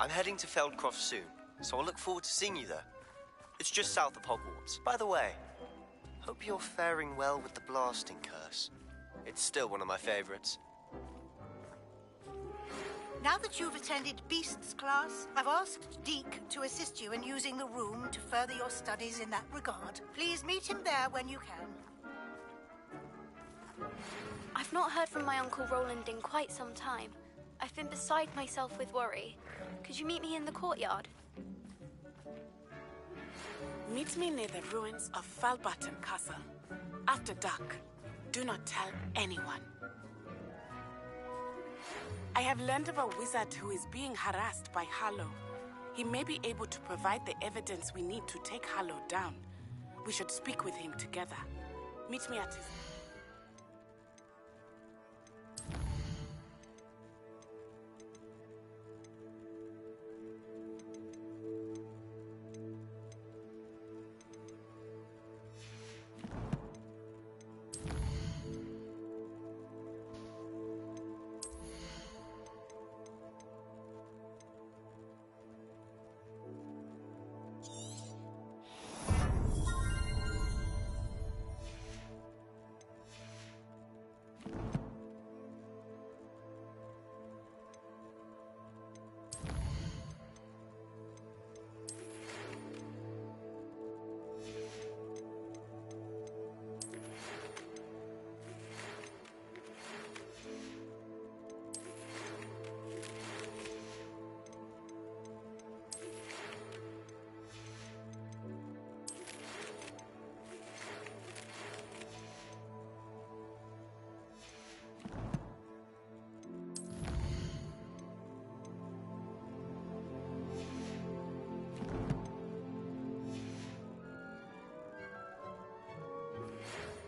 I'm heading to Feldcroft soon, so I'll look forward to seeing you there. It's just south of Hogwarts. By the way, hope you're faring well with the blasting curse. It's still one of my favorites. Now that you've attended Beasts class, I've asked Deke to assist you in using the room to further your studies in that regard. Please meet him there when you can. I've not heard from my Uncle Roland in quite some time. I've been beside myself with worry. Could you meet me in the courtyard? Meet me near the ruins of Falbarton Castle. After dark. Do not tell anyone. I have learned of a wizard who is being harassed by Harlow. He may be able to provide the evidence we need to take Harlow down. We should speak with him together. Meet me at his...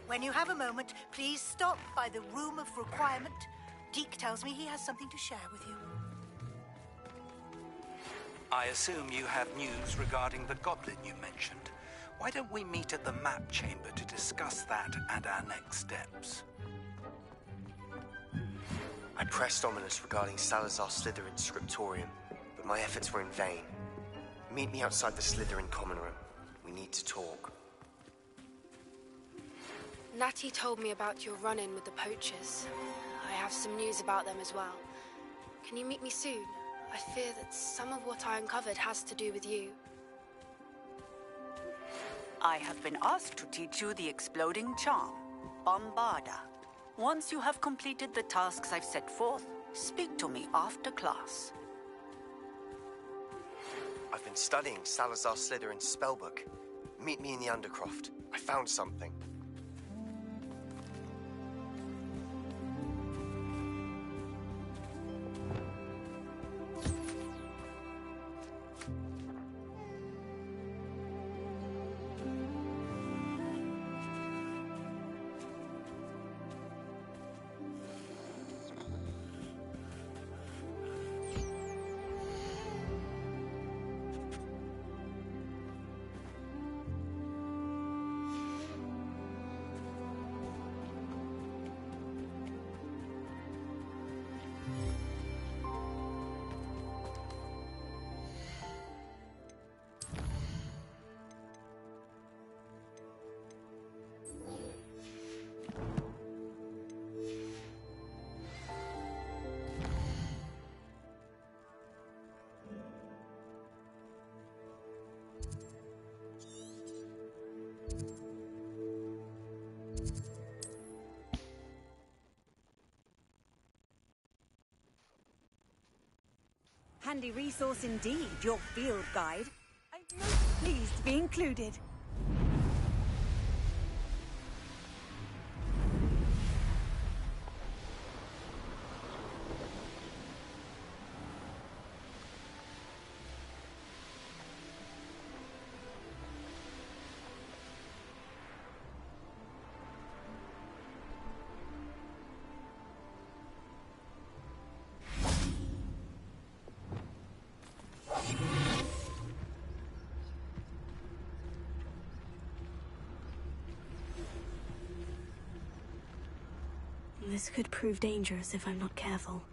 When you have a moment, please stop by the Room of Requirement. Deke tells me he has something to share with you. I assume you have news regarding the goblin you mentioned. Why don't we meet at the map chamber to discuss that and our next steps? I pressed Ominous regarding Salazar Slytherin's scriptorium, but my efforts were in vain. Meet me outside the Slytherin common room. We need to talk. Natty told me about your run-in with the poachers. I have some news about them as well. Can you meet me soon? I fear that some of what I uncovered has to do with you. I have been asked to teach you the exploding charm, Bombarda. Once you have completed the tasks I've set forth, speak to me after class. I've been studying Salazar Slytherin's spellbook. Meet me in the Undercroft. I found something. Handy resource indeed, your field guide. I'm most pleased to be included. This could prove dangerous if I'm not careful.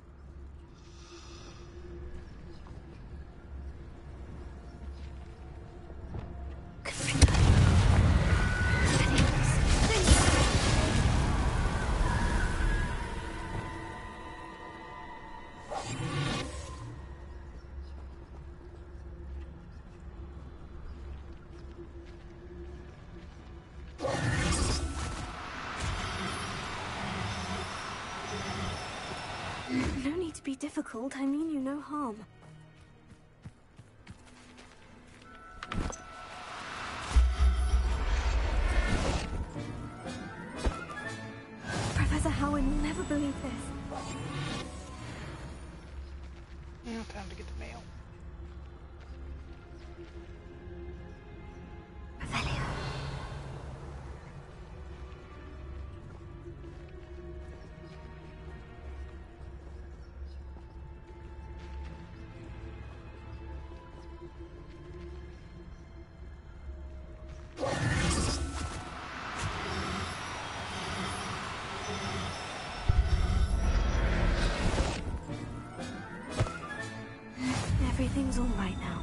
must be difficult. I mean you no harm. Professor Howard will never believe this. Now time to get the mail. Revelio. Everything's all right now.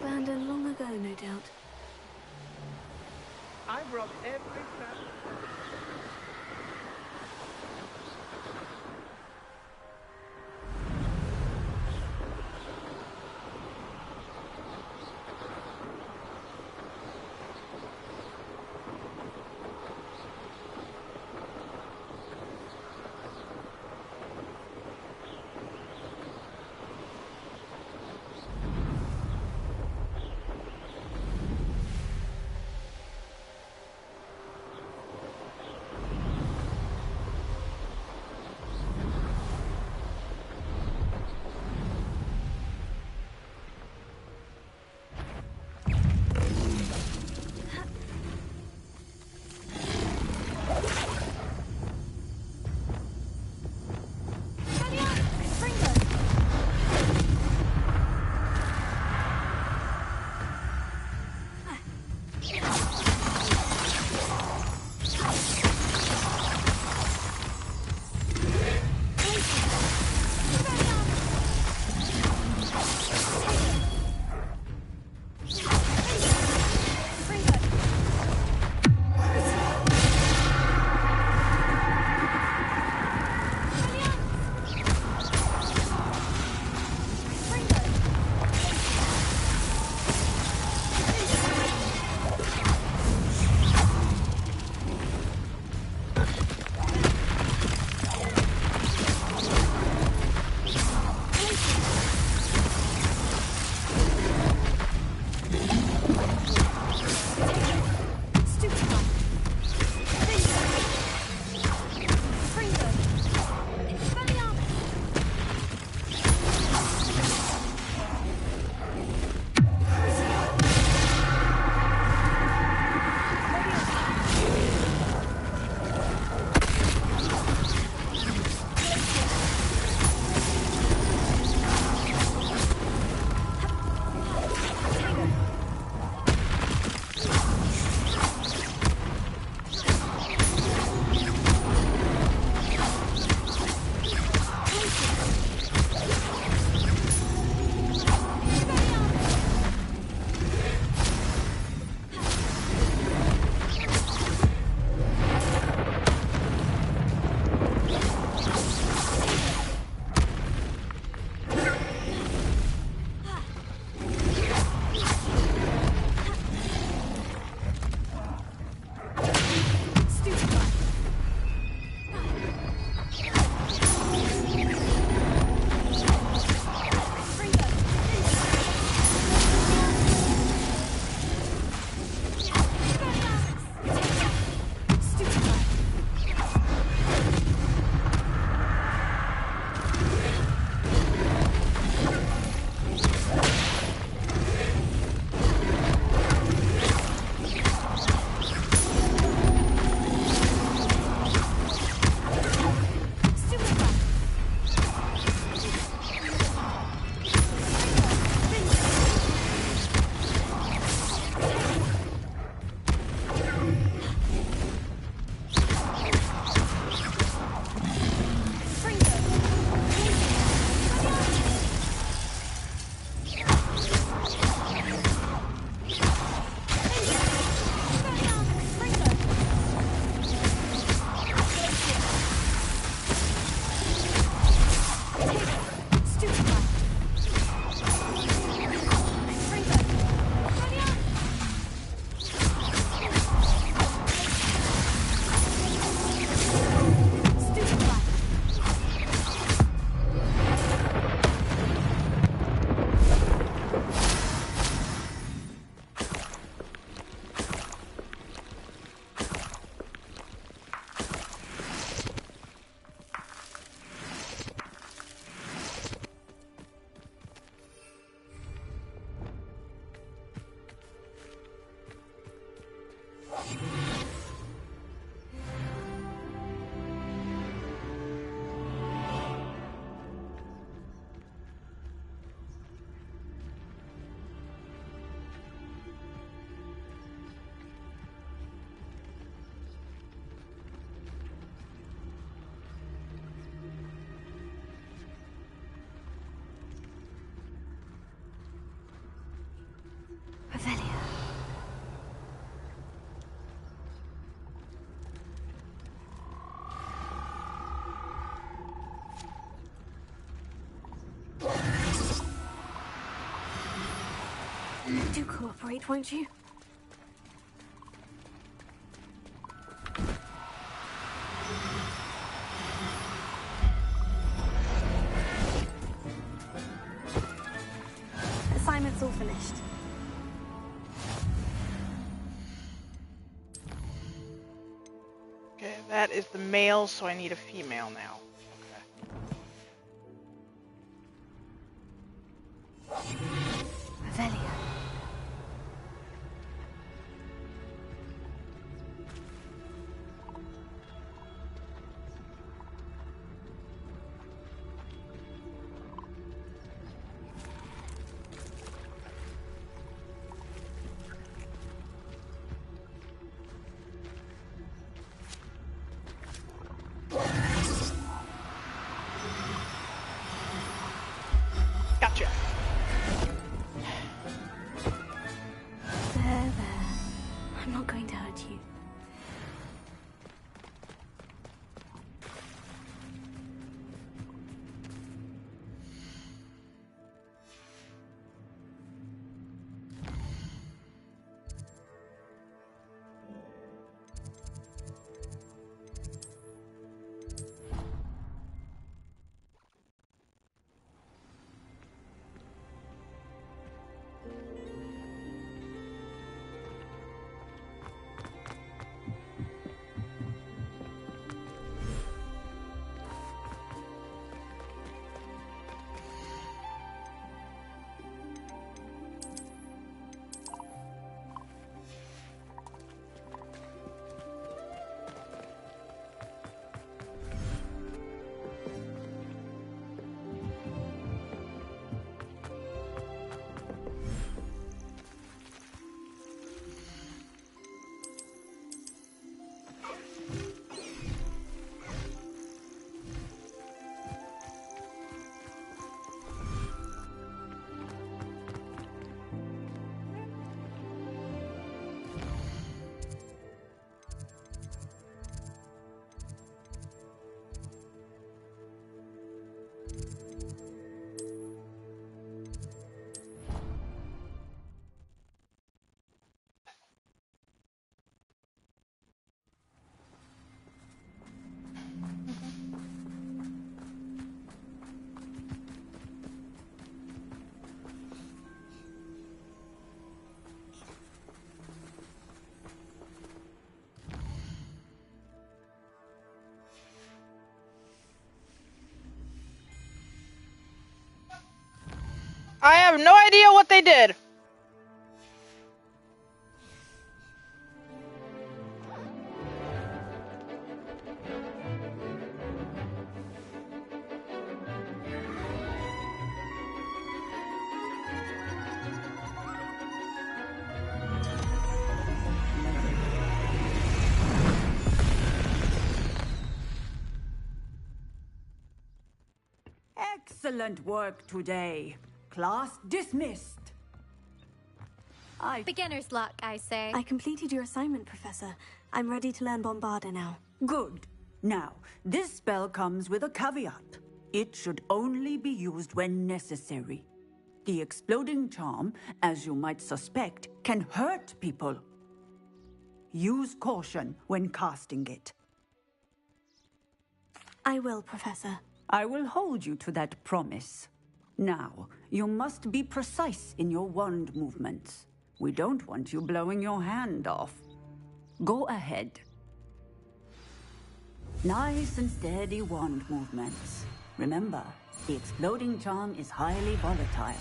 Abandoned long ago, no doubt. I brought every crap. Cooperate, won't you? Assignment's all finished. Okay, that is the male, so I need a female now. Revelia. Gotcha. There. I'm not going to hurt you. I have no idea what they did. Excellent work today. Class dismissed. Beginner's luck, I say. I completed your assignment, Professor. I'm ready to learn Bombarda now. Good. Now, this spell comes with a caveat. It should only be used when necessary. The exploding charm, as you might suspect, can hurt people. Use caution when casting it. I will, Professor. I will hold you to that promise. Now, you must be precise in your wand movements. We don't want you blowing your hand off. Go ahead. Nice and steady wand movements. Remember, the exploding charm is highly volatile.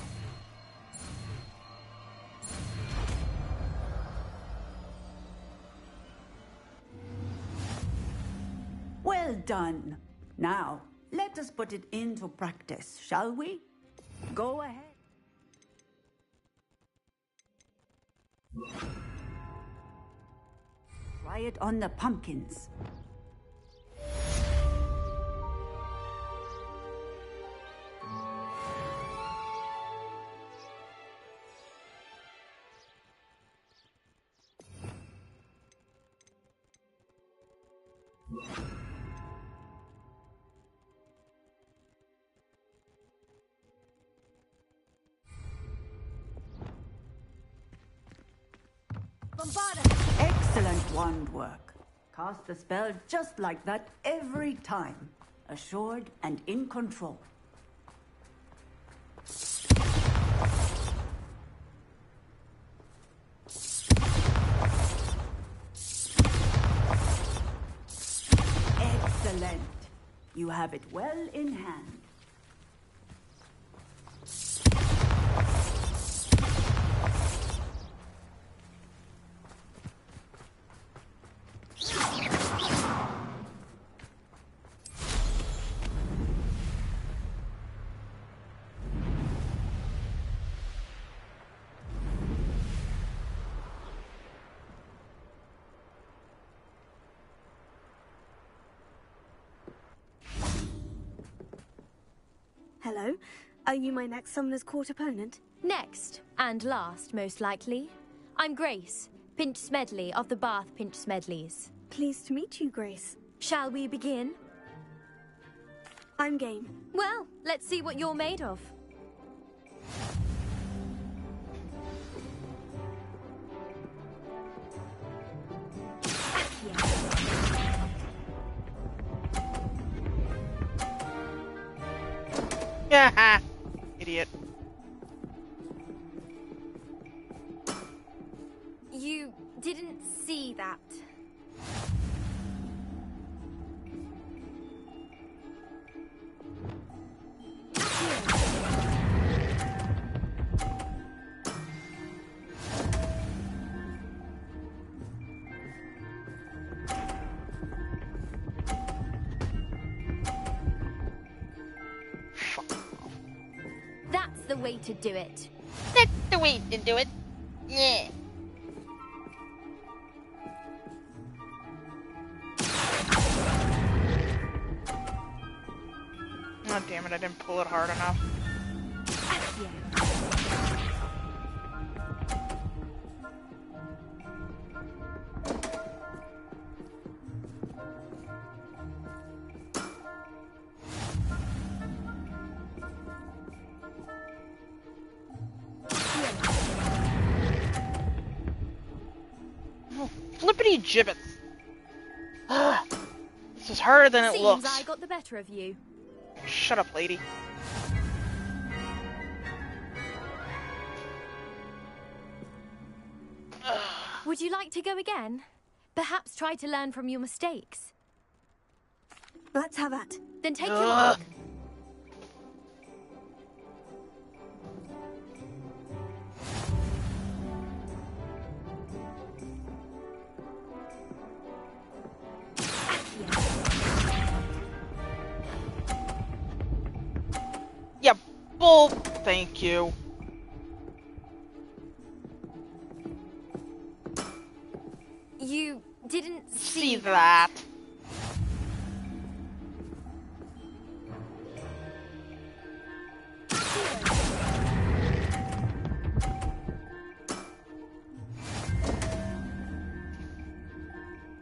Well done. Now, let us put it into practice, shall we? Go ahead. Try it on the pumpkins. Bombarda! Excellent wand work. Cast the spell just like that every time. Assured and in control. Excellent. You have it well in hand. Hello. Are you my next Summoner's Court opponent? Next, and last, most likely. I'm Grace, Pinch Smedley of the Bath Pinch Smedleys. Pleased to meet you, Grace. Shall we begin? I'm game. Well, let's see what you're made of. Yeah, idiot. You didn't see that. That's the way to do it. That's the way to do it. Yeah. Oh, damn it, I didn't pull it hard enough. Oh, flippity gibbets. This is harder than it Seems looks. I got the better of you. Shut up, lady. Would you like to go again? Perhaps try to learn from your mistakes. Let's have that. Then take your mark. Yeah, bull. Thank you. You didn't See that.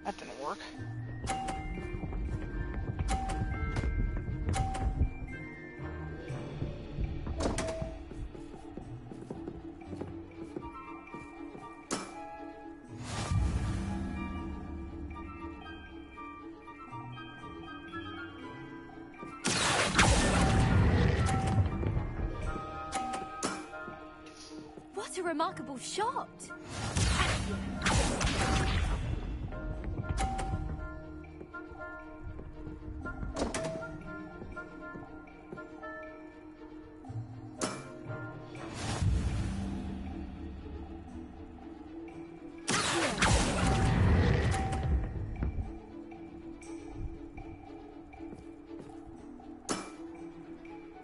That didn't work. What a remarkable shot!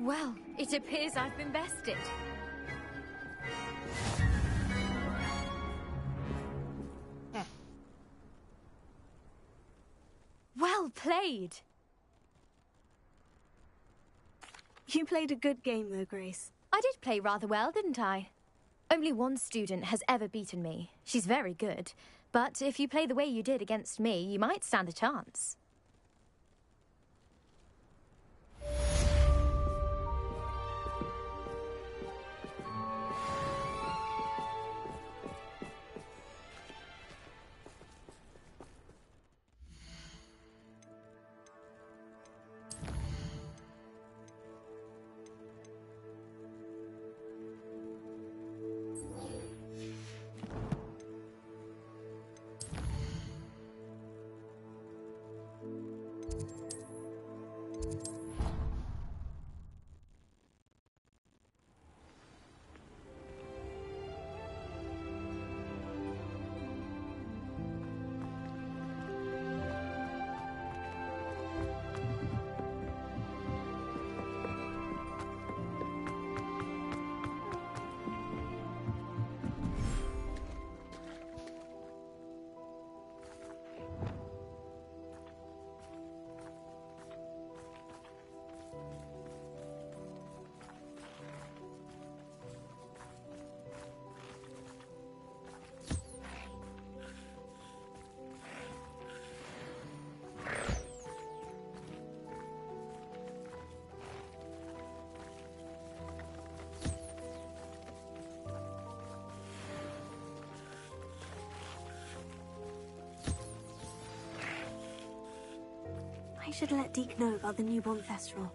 Well, it appears I've been bested. Well played. You played a good game, though, Grace. I did play rather well, didn't I? Only one student has ever beaten me. She's very good. But if you play the way you did against me, you might stand a chance. should let Deke know about the newborn Thestral.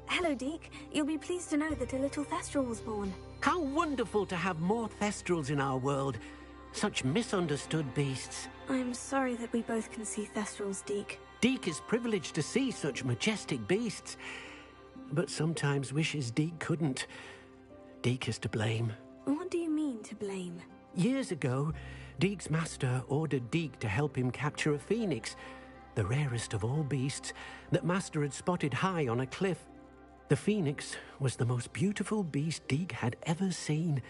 Hello, Deke. You'll be pleased to know that a little Thestral was born. How wonderful to have more Thestrals in our world. Such misunderstood beasts. I'm sorry that we both can see Thestrals, Deke. Deke is privileged to see such majestic beasts, but sometimes wishes Deke couldn't. Deke is to blame. What do you mean, to blame? Years ago, Deke's master ordered Deke to help him capture a phoenix, the rarest of all beasts that master had spotted high on a cliff. The phoenix was the most beautiful beast Deke had ever seen.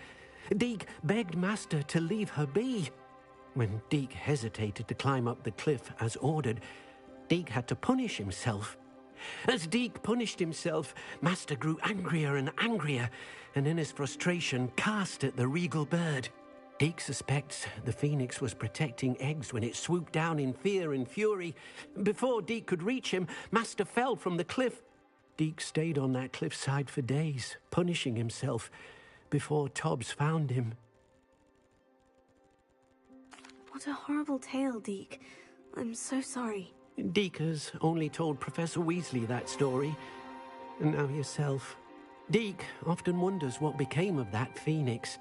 Deke begged master to leave her be. When Deke hesitated to climb up the cliff as ordered, Deke had to punish himself. As Deke punished himself, master grew angrier and angrier, and in his frustration cast at the regal bird. Deke suspects the phoenix was protecting eggs when it swooped down in fear and fury. Before Deke could reach him, master fell from the cliff. Deke stayed on that cliffside for days, punishing himself, before Tobbs found him. What a horrible tale, Deke. I'm so sorry. Deke has only told Professor Weasley that story, and now yourself. Deke often wonders what became of that phoenix.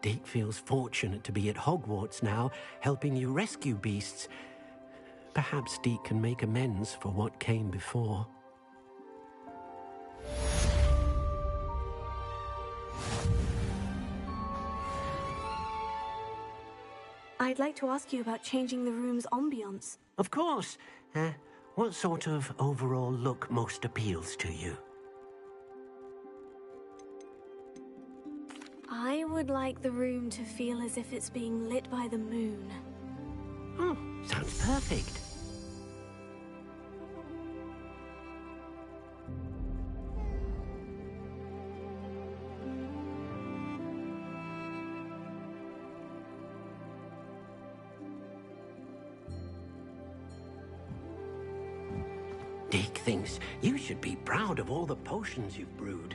Deke feels fortunate to be at Hogwarts now, helping you rescue beasts. Perhaps Deke can make amends for what came before. I'd like to ask you about changing the room's ambience. Of course. What sort of overall look most appeals to you? I would like the room to feel as if it's being lit by the moon. Oh, sounds perfect. Deke thinks you should be proud of all the potions you've brewed.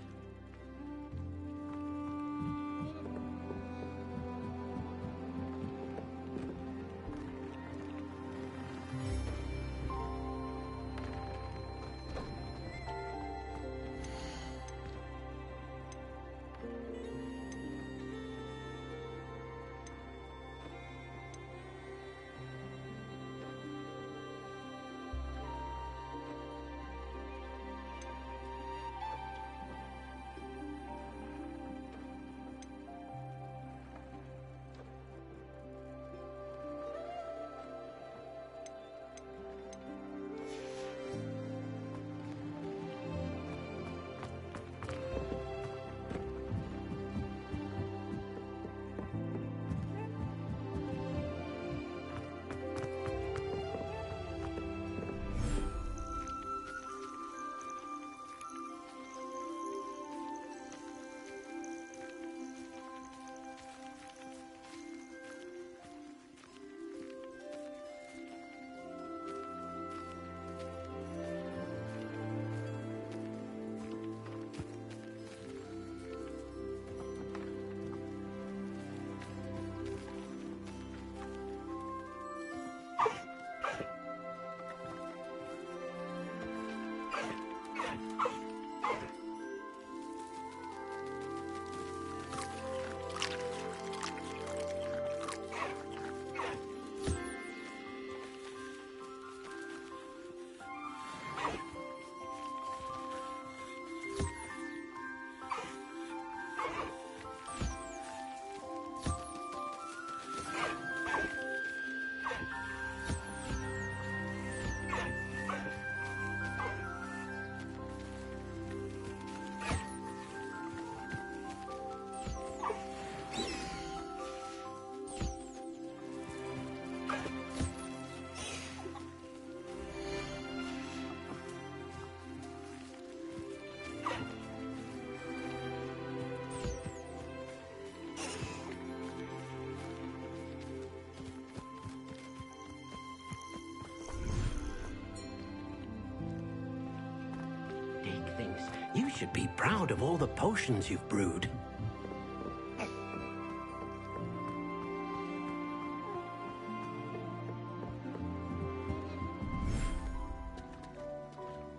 should be proud of all the potions you've brewed.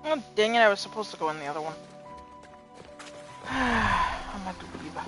Oh, dang it, I was supposed to go in the other one. I'm not gonna believe that.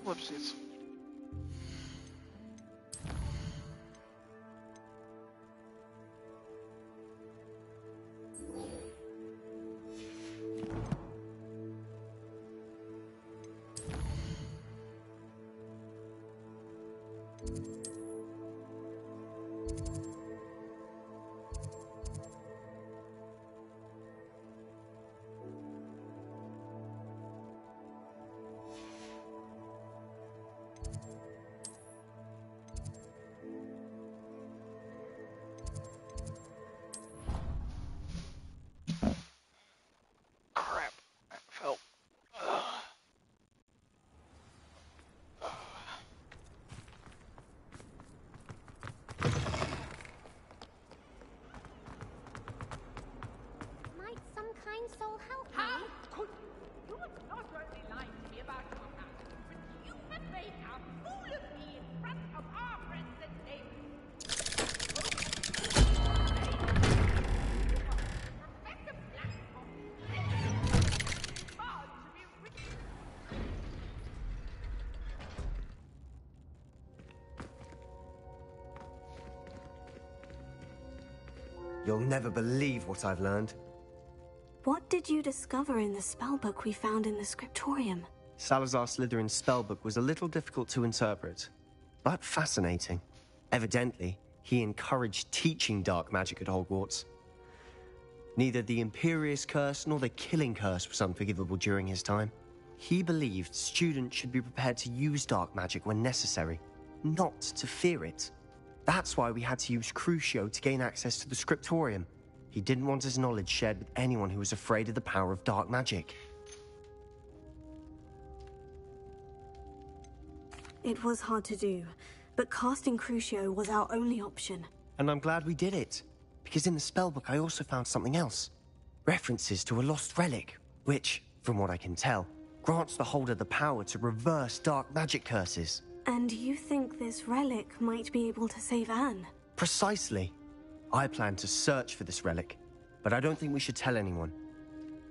Whoopsies. Guardian Soul help me? How could you? You have not only lied to me about your past, but you have made a fool of me in front of our friends and neighbors. Professor Blackbox, hard to be written. You'll never believe what I've learned. What did you discover in the spellbook we found in the scriptorium? Salazar Slytherin's spellbook was a little difficult to interpret, but fascinating. Evidently, he encouraged teaching dark magic at Hogwarts. Neither the Imperious Curse nor the Killing Curse was unforgivable during his time. He believed students should be prepared to use dark magic when necessary, not to fear it. That's why we had to use Crucio to gain access to the scriptorium. He didn't want his knowledge shared with anyone who was afraid of the power of dark magic. It was hard to do, but casting Crucio was our only option. And I'm glad we did it, because in the spellbook I also found something else. References to a lost relic, which, from what I can tell, grants the holder the power to reverse dark magic curses. And you think this relic might be able to save Anne? Precisely. I plan to search for this relic, but I don't think we should tell anyone.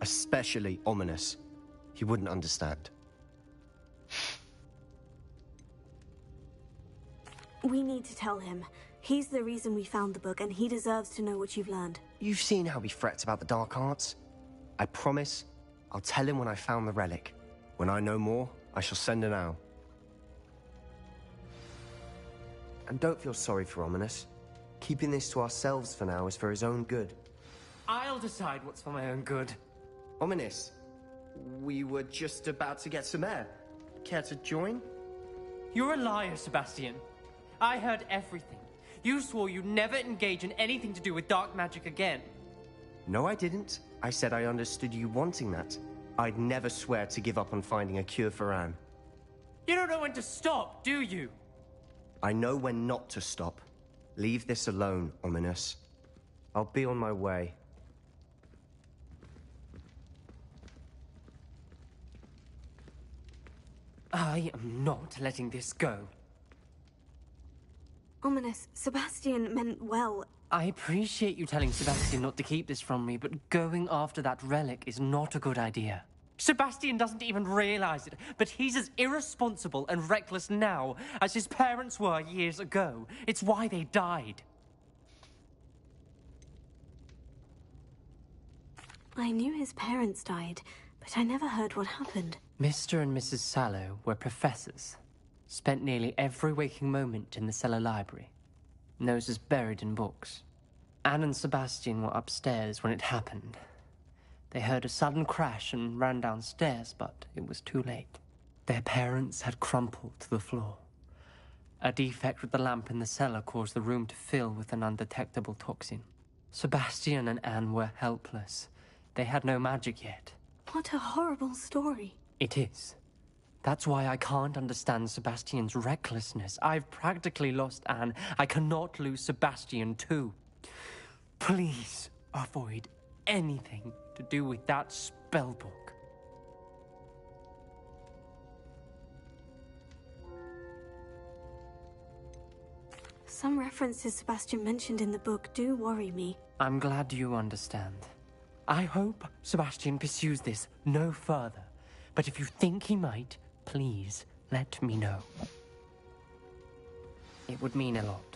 Especially Ominous. He wouldn't understand. We need to tell him. He's the reason we found the book, and he deserves to know what you've learned. You've seen how he frets about the dark arts. I promise I'll tell him when I found the relic. When I know more, I shall send an owl. And don't feel sorry for Ominous. Keeping this to ourselves for now is for his own good. I'll decide what's for my own good. Ominous, we were just about to get some air. Care to join? You're a liar, Sebastian. I heard everything. You swore you'd never engage in anything to do with dark magic again. No, I didn't. I said I understood you wanting that. I'd never swear to give up on finding a cure for Anne. You don't know when to stop, do you? I know when not to stop. Leave this alone, Ominous. I'll be on my way. I am not letting this go. Ominous, Sebastian meant well. I appreciate you telling Sebastian not to keep this from me, but going after that relic is not a good idea. Sebastian doesn't even realize it, but he's as irresponsible and reckless now as his parents were years ago. It's why they died. I knew his parents died, but I never heard what happened. Mr. and Mrs. Sallow were professors. Spent nearly every waking moment in the cellar library. Noses buried in books. Anne and Sebastian were upstairs when it happened. They heard a sudden crash and ran downstairs, but it was too late. Their parents had crumpled to the floor. A defect with the lamp in the cellar caused the room to fill with an undetectable toxin. Sebastian and Anne were helpless. They had no magic yet. What a horrible story. It is. That's why I can't understand Sebastian's recklessness. I've practically lost Anne. I cannot lose Sebastian too. Please avoid anything to do with that spellbook. Some references Sebastian mentioned in the book do worry me. I'm glad you understand. I hope Sebastian pursues this no further. But if you think he might, please let me know. It would mean a lot.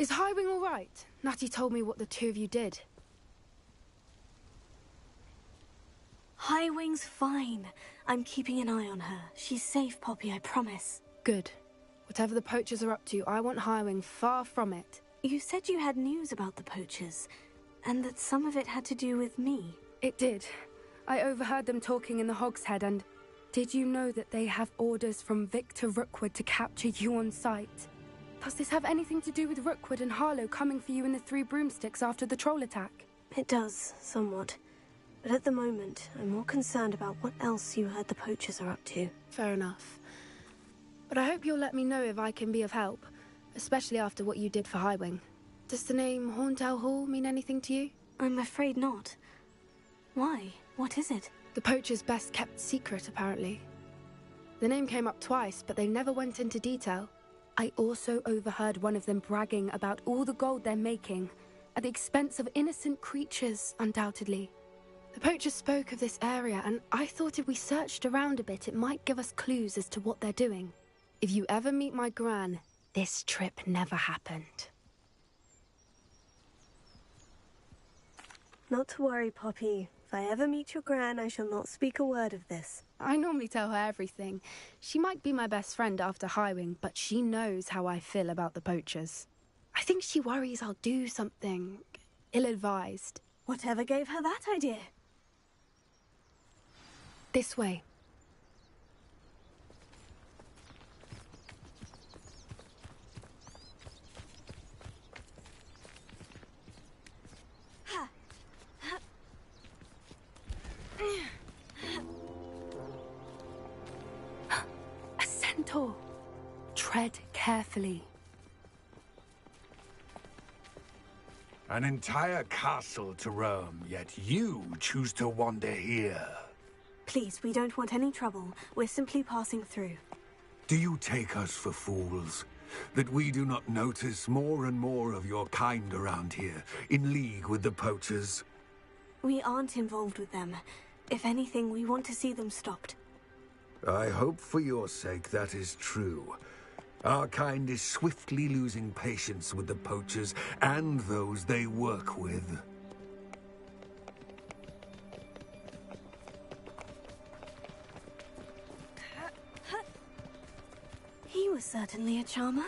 Is Highwing all right? Natty told me what the two of you did. Highwing's fine. I'm keeping an eye on her. She's safe, Poppy, I promise. Good. Whatever the poachers are up to, I want Highwing far from it. You said you had news about the poachers, and that some of it had to do with me. It did. I overheard them talking in the Hogshead, and did you know that they have orders from Victor Rookwood to capture you on sight? Does this have anything to do with Rookwood and Harlow coming for you in the Three Broomsticks after the troll attack? It does, somewhat. But at the moment, I'm more concerned about what else you heard the poachers are up to. Fair enough. But I hope you'll let me know if I can be of help, especially after what you did for Highwing. Does the name Horndale Hall mean anything to you? I'm afraid not. Why? What is it? The poachers' best kept secret, apparently. The name came up twice, but they never went into detail. I also overheard one of them bragging about all the gold they're making, at the expense of innocent creatures, undoubtedly. The poachers spoke of this area, and I thought if we searched around a bit, it might give us clues as to what they're doing. If you ever meet my gran, this trip never happened. Not to worry, Poppy. If I ever meet your gran, I shall not speak a word of this. I normally tell her everything. She might be my best friend after Highwing, but she knows how I feel about the poachers. I think she worries I'll do something ill-advised. Whatever gave her that idea? This way. A centaur. Tread carefully. An entire castle to roam, yet you choose to wander here. Please, we don't want any trouble. We're simply passing through. Do you take us for fools? That we do not notice more and more of your kind around here, in league with the poachers? We aren't involved with them. If anything, we want to see them stopped. I hope for your sake that is true. Our kind is swiftly losing patience with the poachers and those they work with. He was certainly a charmer.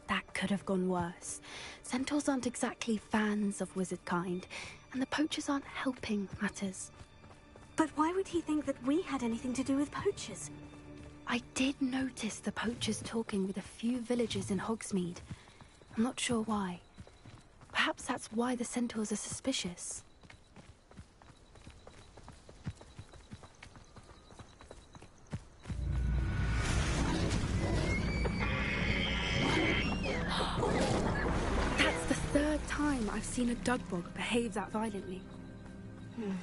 That could have gone worse. Centaurs aren't exactly fans of wizard kind, and the poachers aren't helping matters. But why would he think that we had anything to do with poachers? I did notice the poachers talking with a few villagers in Hogsmeade. I'm not sure why. Perhaps that's why the centaurs are suspicious. That's the third time I've seen a dugbog behave that violently.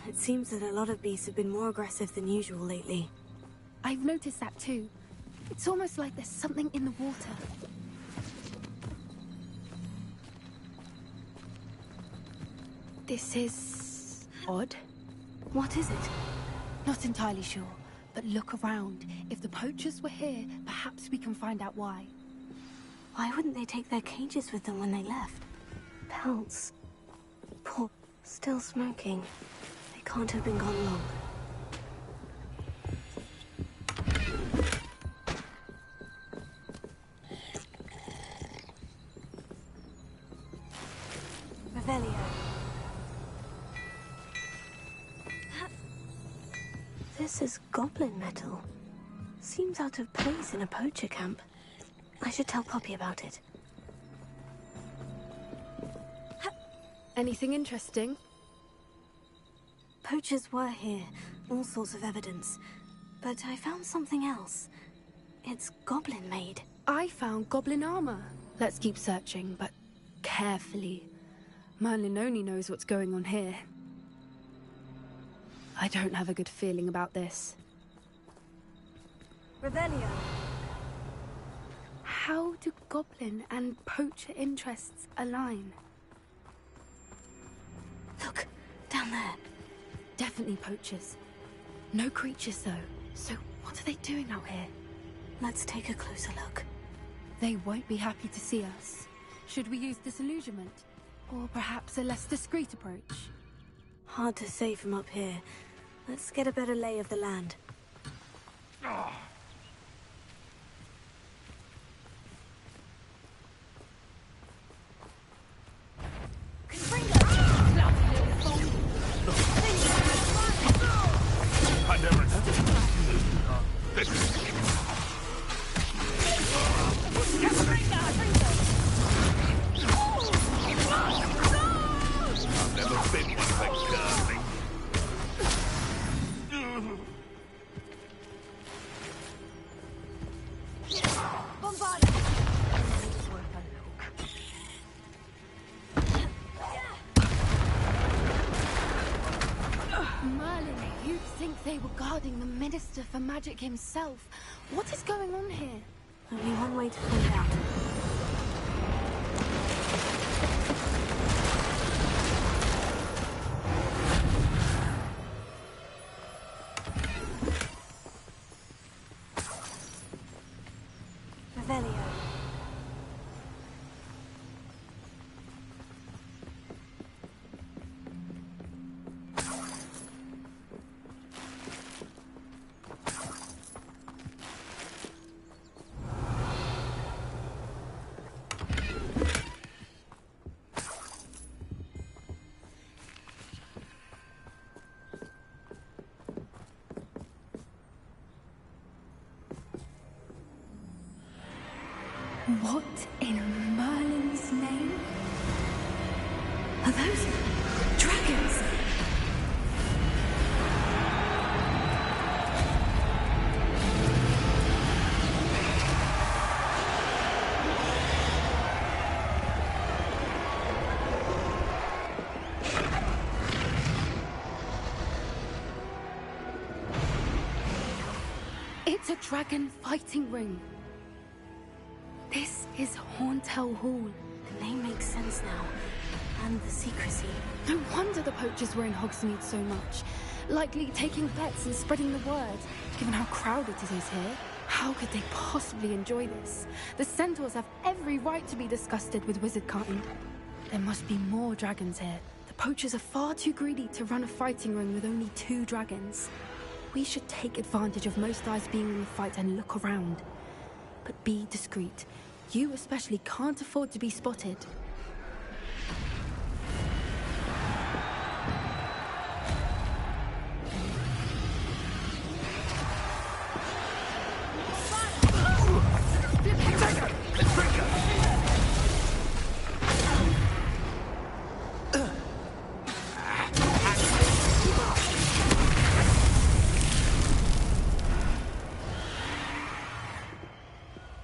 It seems that a lot of beasts have been more aggressive than usual lately. I've noticed that too. It's almost like there's something in the water. This is odd. What is it? Not entirely sure, but look around. If the poachers were here, perhaps we can find out why. Why wouldn't they take their cages with them when they left? Pelts. Poor, still smoking. They can't have been gone long. Revelio. This is goblin metal. Seems out of place in a poacher camp. I should tell Poppy about it. Anything interesting? Poachers were here, all sorts of evidence. But I found something else. It's goblin-made. I found goblin armor. Let's keep searching, but carefully. Merlin only knows what's going on here. I don't have a good feeling about this. Revelio. How do goblin and poacher interests align? Look, down there. Definitely poachers. No creatures, though. So what are they doing out here? Let's take a closer look. They won't be happy to see us. Should we use disillusionment? Or perhaps a less discreet approach? Hard to say from up here. Let's get a better lay of the land. I never... I've never been one for curling. Merlin, you'd think they were guarding the Minister for Magic himself. What is going on here? Only one way to find out. Revelio. What in Merlin's name? Are those dragons? It's a dragon fighting ring. This is Hauntel Hall. The name makes sense now. And the secrecy. No wonder the poachers were in Hogsmeade so much. Likely taking bets and spreading the word. Given how crowded it is here, how could they possibly enjoy this? The centaurs have every right to be disgusted with wizardkind. There must be more dragons here. The poachers are far too greedy to run a fighting ring with only 2 dragons. We should take advantage of most eyes being in the fight and look around. But be discreet. You especially can't afford to be spotted.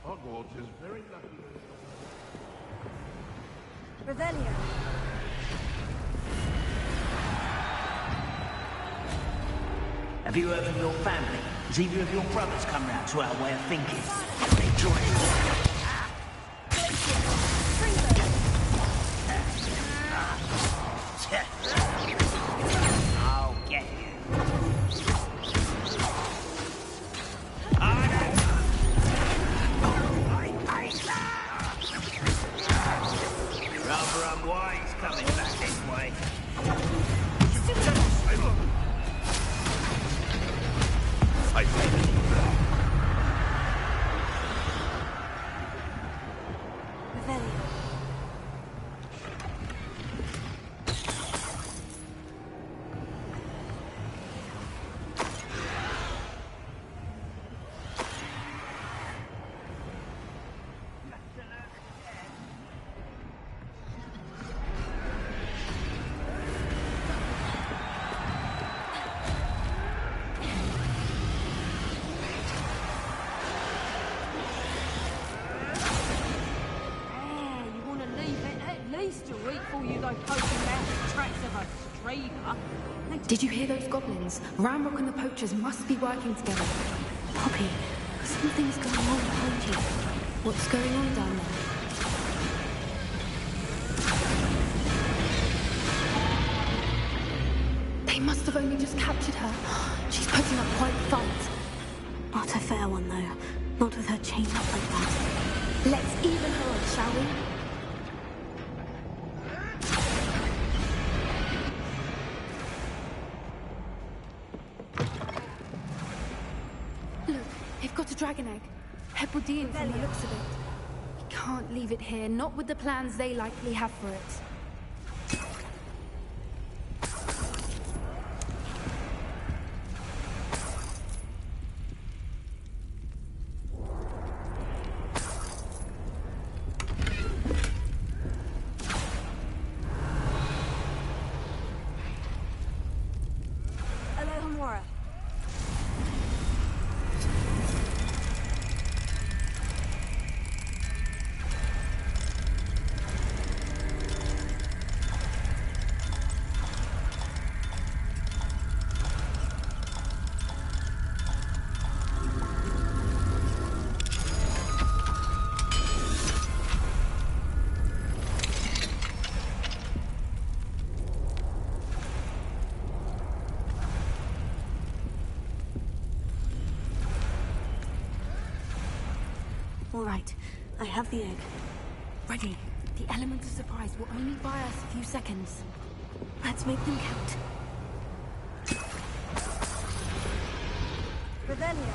Hogwarts is very lucky. Revelio. Have you heard from your family? Has either of your brothers come round to our way of thinking? They join I'll get you. Rather unwise coming back this way. I Revelio. Did you hear those goblins? Ramrock and the poachers must be working together. Poppy, something's going on behind you. What's going on down there? They must have only just captured her. She's putting up quite the fight. Not a fair one, though. Not with her chained up like that. Let's even her up, shall we? a dragon egg. Hebridean from the looks of it. We can't leave it here, not with the plans they likely have for it. All right, I have the egg. Ready. The element of surprise will only buy us a few seconds. Let's make them count. Revelio.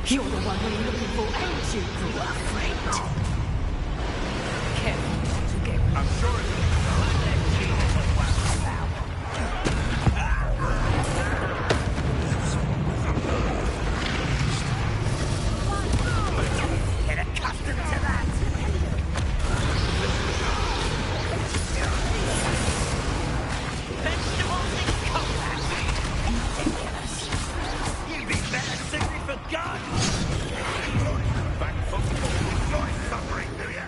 You're the one we're looking for, ain't you, poor friend? Careful not to get... I'm sure it's... Get accustomed to that! Vegetables in combat! Ridiculous! You'd be better suited for gardens! Back from joy suffering, do you?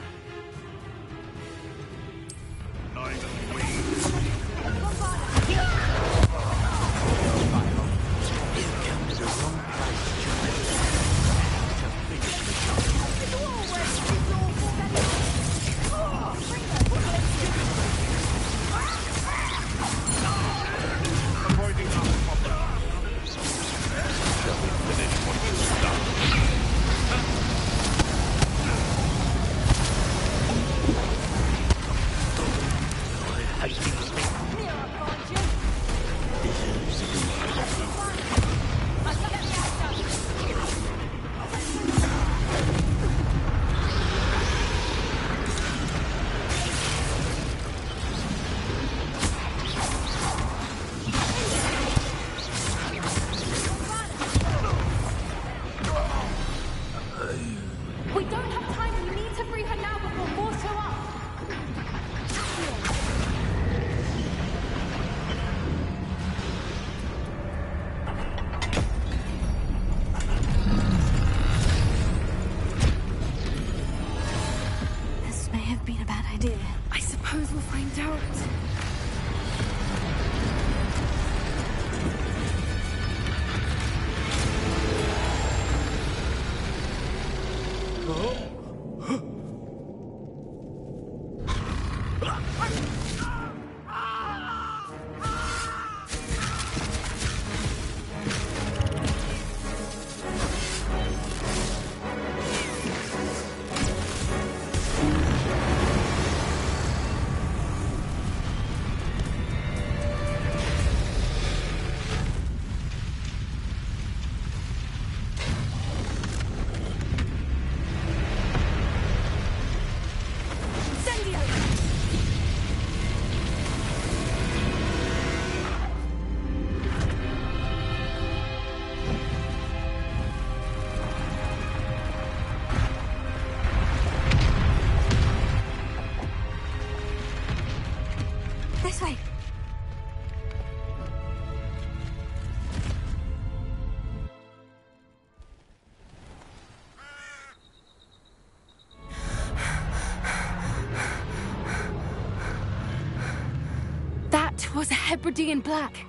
was a Hebridean black.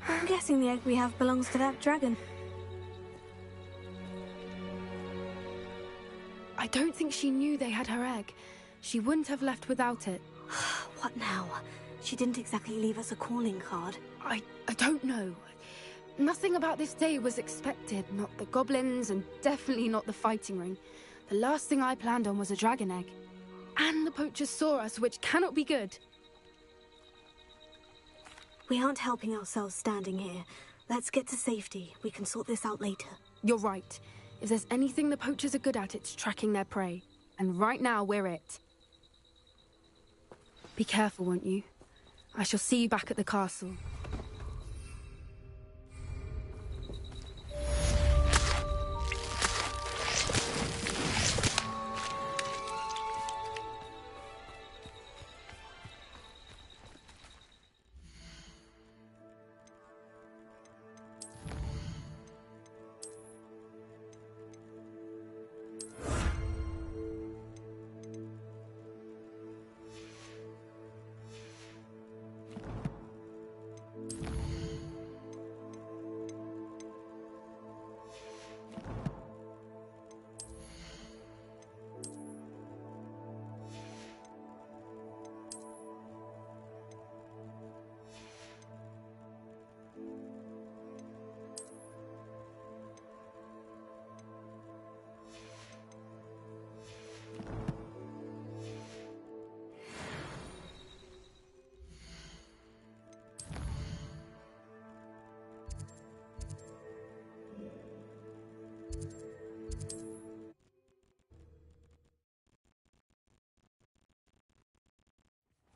I'm guessing the egg we have belongs to that dragon. I don't think she knew they had her egg. She wouldn't have left without it. What now? She didn't exactly leave us a calling card. I don't know. Nothing about this day was expected. Not the goblins, and definitely not the fighting ring. The last thing I planned on was a dragon egg. And the poachers saw us, which cannot be good. We aren't helping ourselves standing here. Let's get to safety. We can sort this out later. You're right. If there's anything the poachers are good at, it's tracking their prey. And right now, we're it. Be careful, won't you? I shall see you back at the castle.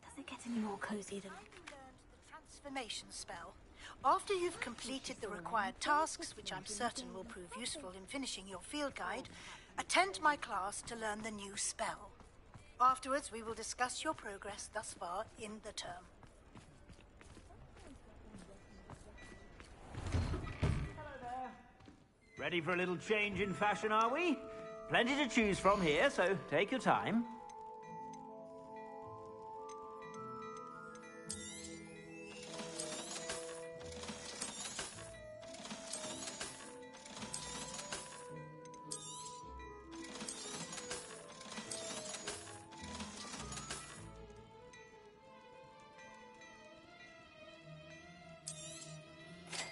Does it get any more cozy than... Transformation spell. After you've completed the required tasks, which I'm certain will prove useful in finishing your field guide, attend my class to learn the new spell. Afterwards, we will discuss your progress thus far in the term. Ready for a little change in fashion, are we? Plenty to choose from here, so take your time.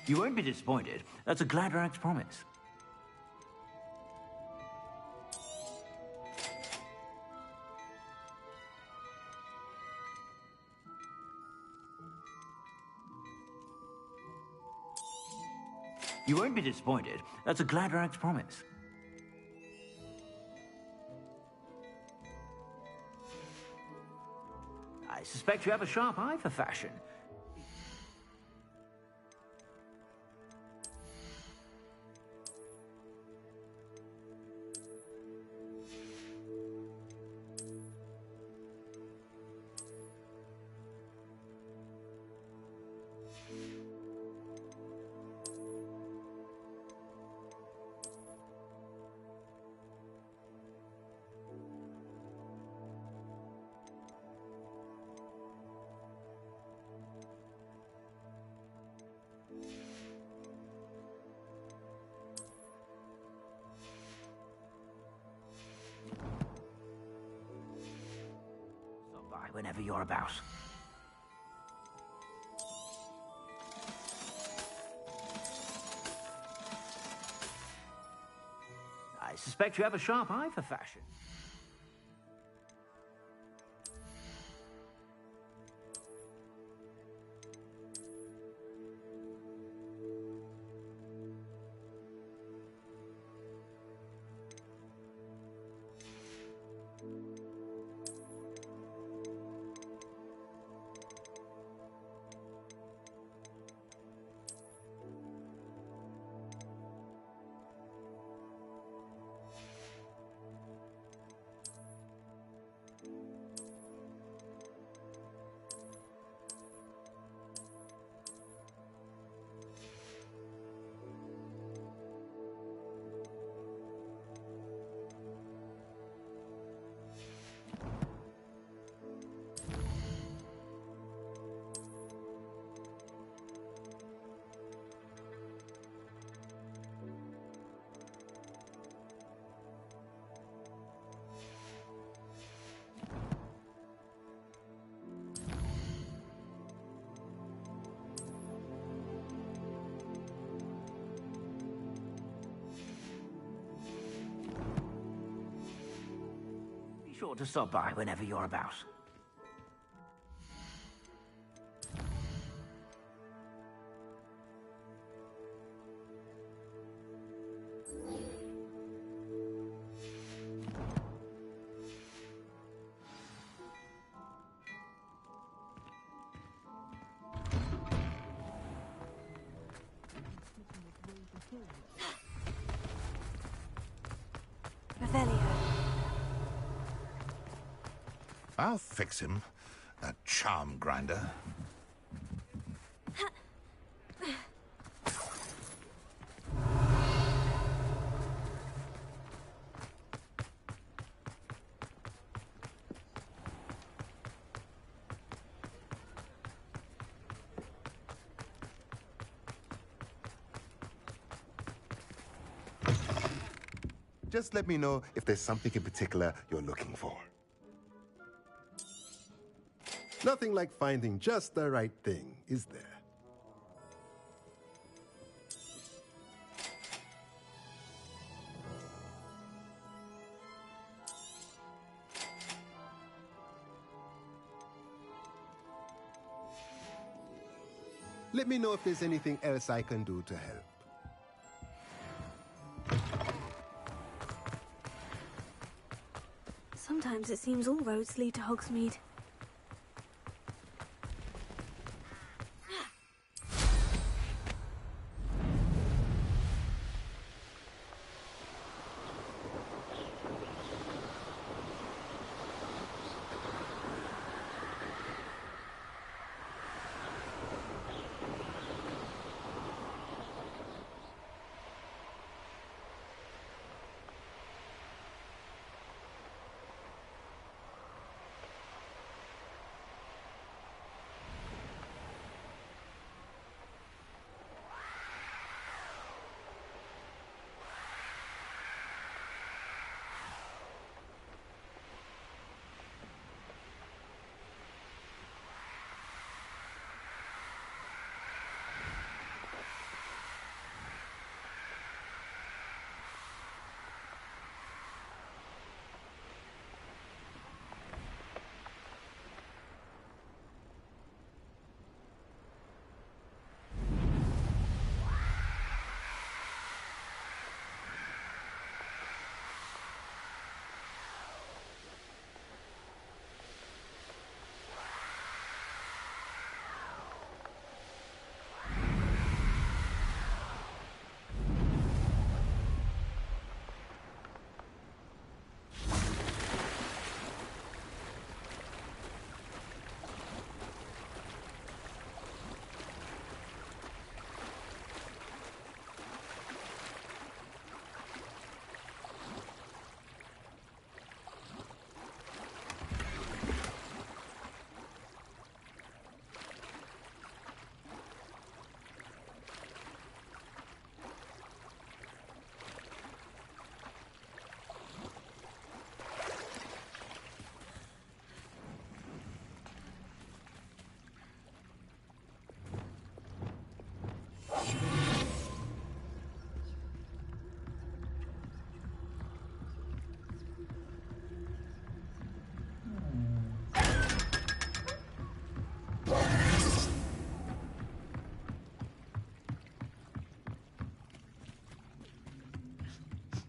You won't be disappointed. That's a Gladrax promise. You won't be disappointed. That's a Gladrax promise. I suspect you have a sharp eye for fashion. Whenever you're about. I suspect you have a sharp eye for fashion. sure to stop by whenever you're about. Revelio. I'll fix him. That charm grinder. Just let me know if there's something in particular you're looking for. Nothing like finding just the right thing, is there? Let me know if there's anything else I can do to help. Sometimes it seems all roads lead to Hogsmeade.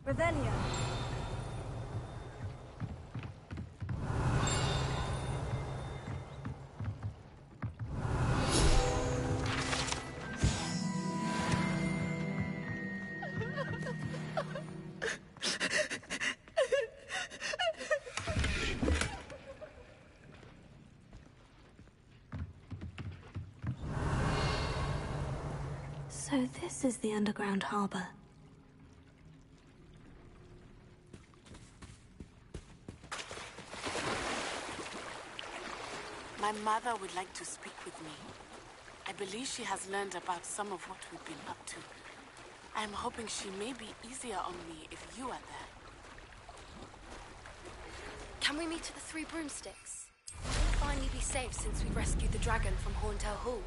Revelio. So this is the underground harbor. My mother would like to speak with me. I believe she has learned about some of what we've been up to. I am hoping she may be easier on me if you are there. Can we meet at the Three Broomsticks? We'll finally be safe since we rescued the dragon from Horntail Hall.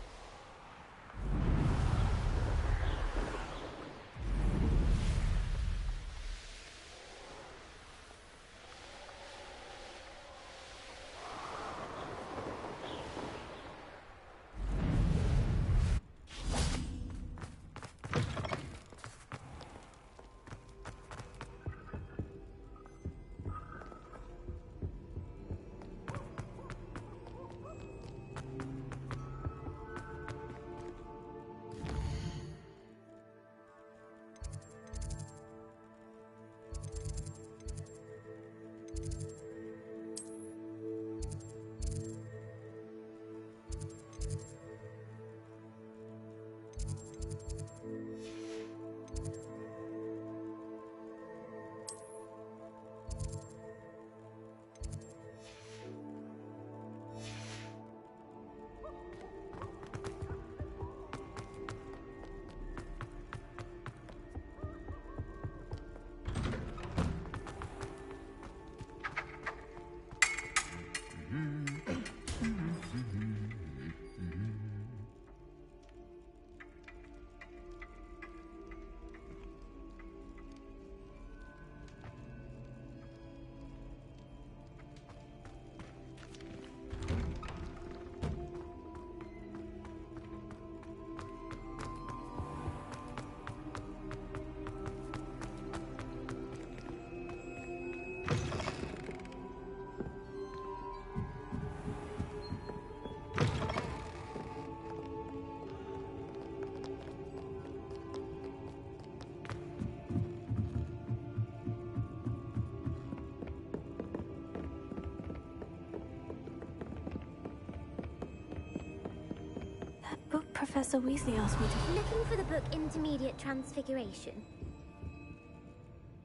Professor Weasley asked me to... Looking for the book Intermediate Transfiguration?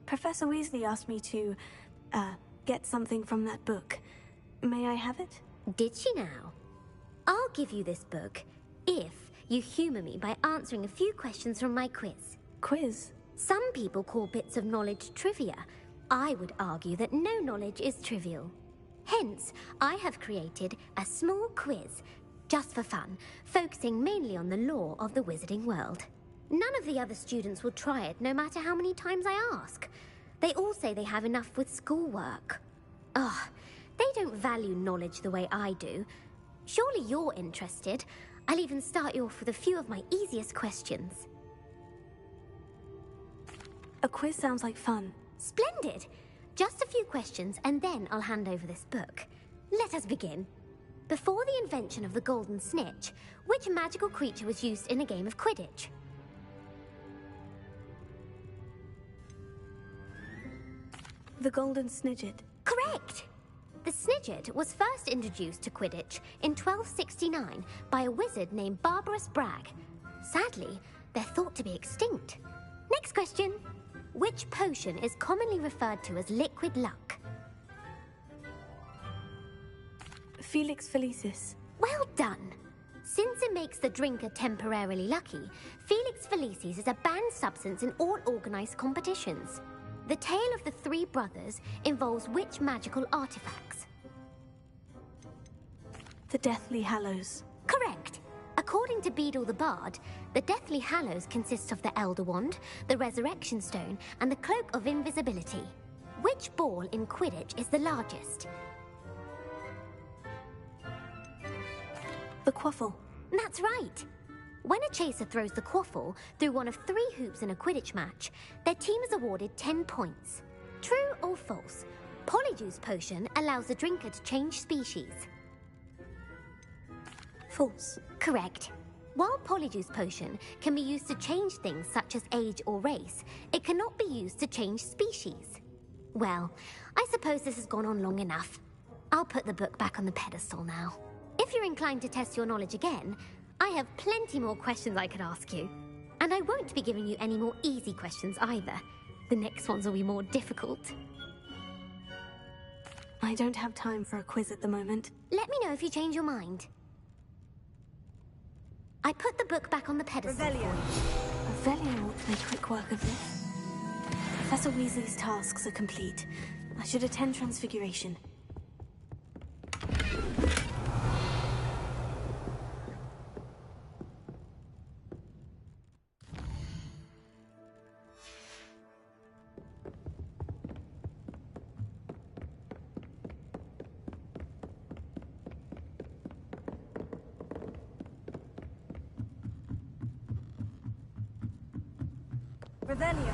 Professor Weasley asked me to, get something from that book. May I have it? Did she now? I'll give you this book if you humour me by answering a few questions from my quiz. Quiz? Some people call bits of knowledge trivia. I would argue that no knowledge is trivial. Hence, I have created a small quiz, just for fun, focusing mainly on the lore of the wizarding world. None of the other students will try it, no matter how many times I ask. They all say they have enough with schoolwork. Ugh, they don't value knowledge the way I do. Surely you're interested. I'll even start you off with a few of my easiest questions. A quiz sounds like fun. Splendid! Just a few questions, and then I'll hand over this book. Let us begin. Before the invention of the golden snitch, which magical creature was used in a game of Quidditch? The golden snidget. Correct! The snidget was first introduced to Quidditch in 1269 by a wizard named Barbarous Bragg. Sadly, they're thought to be extinct. Next question. Which potion is commonly referred to as liquid luck? Felix Felicis. Well done! Since it makes the drinker temporarily lucky, Felix Felicis is a banned substance in all organised competitions. The tale of the three brothers involves which magical artifacts? The Deathly Hallows. Correct! According to Beedle the Bard, the Deathly Hallows consists of the Elder Wand, the Resurrection Stone, and the Cloak of Invisibility. Which ball in Quidditch is the largest? The quaffle. That's right! When a chaser throws the quaffle through one of 3 hoops in a Quidditch match, their team is awarded 10 points. True or false? Polyjuice Potion allows the drinker to change species. False. Correct. While Polyjuice Potion can be used to change things such as age or race, it cannot be used to change species. Well, I suppose this has gone on long enough. I'll put the book back on the pedestal now. If you're inclined to test your knowledge again, I have plenty more questions I could ask you. And I won't be giving you any more easy questions either. The next ones will be more difficult. I don't have time for a quiz at the moment. Let me know if you change your mind. I put the book back on the pedestal. Revelio ought to make quick work of this. Professor Weasley's tasks are complete. I should attend Transfiguration. Revelio.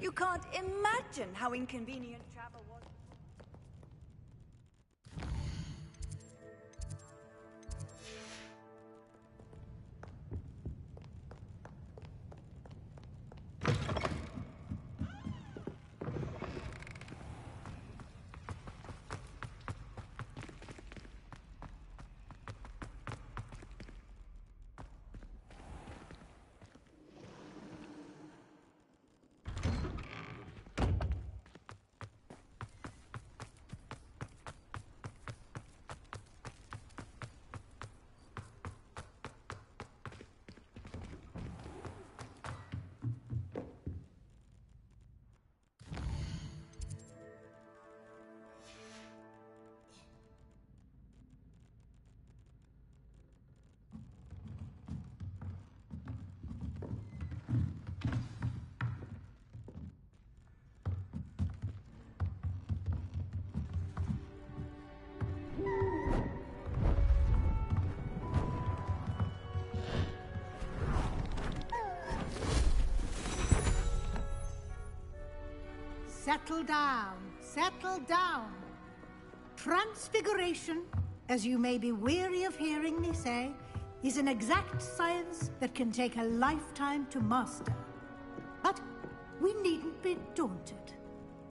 You can't imagine how inconvenient travel was. settle down. Settle down. Transfiguration, as you may be weary of hearing me say, is an exact science that can take a lifetime to master. But we needn't be daunted.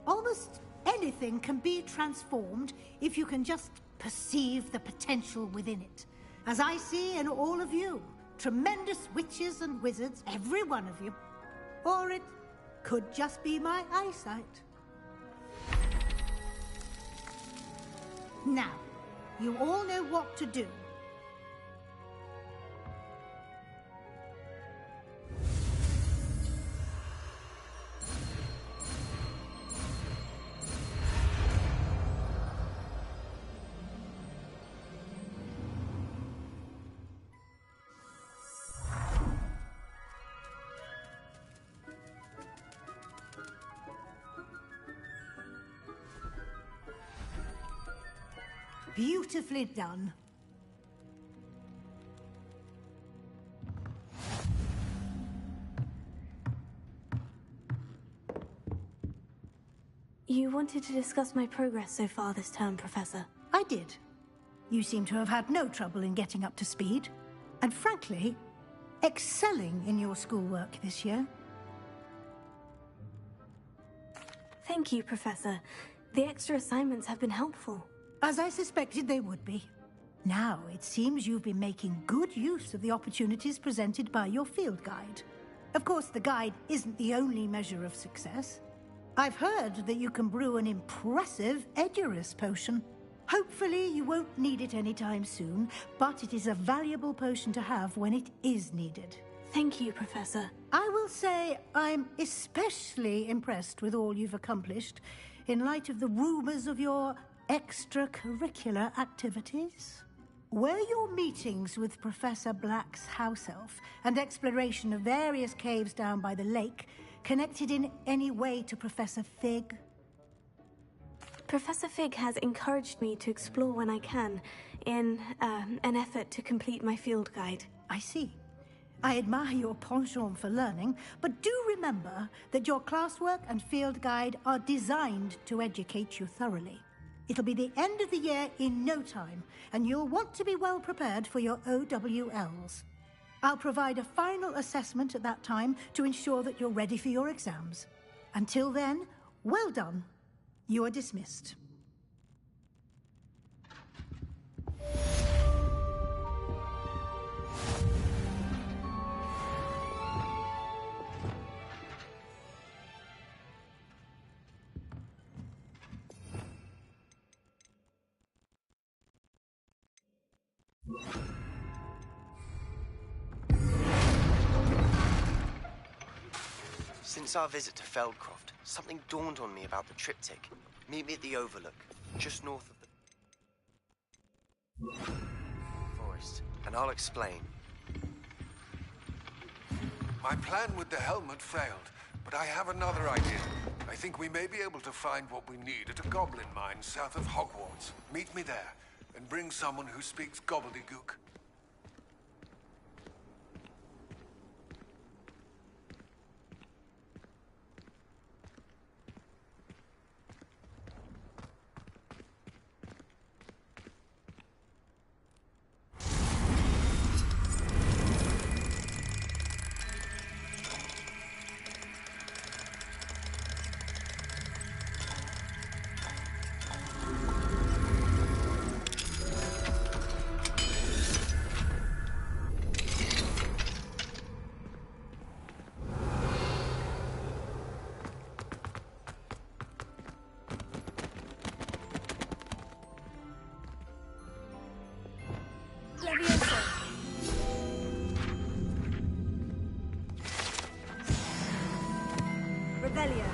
Almost anything can be transformed if you can just perceive the potential within it. As I see in all of you, tremendous witches and wizards, every one of you. Or it could just be my eyesight. Now, you all know what to do. Beautifully done. You wanted to discuss my progress so far this term, Professor. I did. You seem to have had no trouble in getting up to speed. And frankly, excelling in your schoolwork this year. Thank you, Professor. The extra assignments have been helpful. As I suspected they would be. Now, it seems you've been making good use of the opportunities presented by your field guide. Of course, the guide isn't the only measure of success. I've heard that you can brew an impressive Edurus potion. Hopefully, you won't need it anytime soon, but it is a valuable potion to have when it is needed. Thank you, Professor. I will say I'm especially impressed with all you've accomplished in light of the rumors of your extracurricular activities. Were your meetings with Professor Black's house elf and exploration of various caves down by the lake connected in any way to Professor Fig? Professor Fig has encouraged me to explore when I can, in an effort to complete my field guide. I see. I admire your penchant for learning, but do remember that your classwork and field guide are designed to educate you thoroughly. It'll be the end of the year in no time, and you'll want to be well prepared for your OWLs. I'll provide a final assessment at that time to ensure that you're ready for your exams. Until then, well done. You are dismissed. Since our visit to Feldcroft, something dawned on me about the triptych. Meet me at the Overlook, just north of the forest, and I'll explain. My plan with the helmet failed, but I have another idea. I think we may be able to find what we need at a goblin mine south of Hogwarts. Meet me there, and bring someone who speaks gobbledygook. Revelio.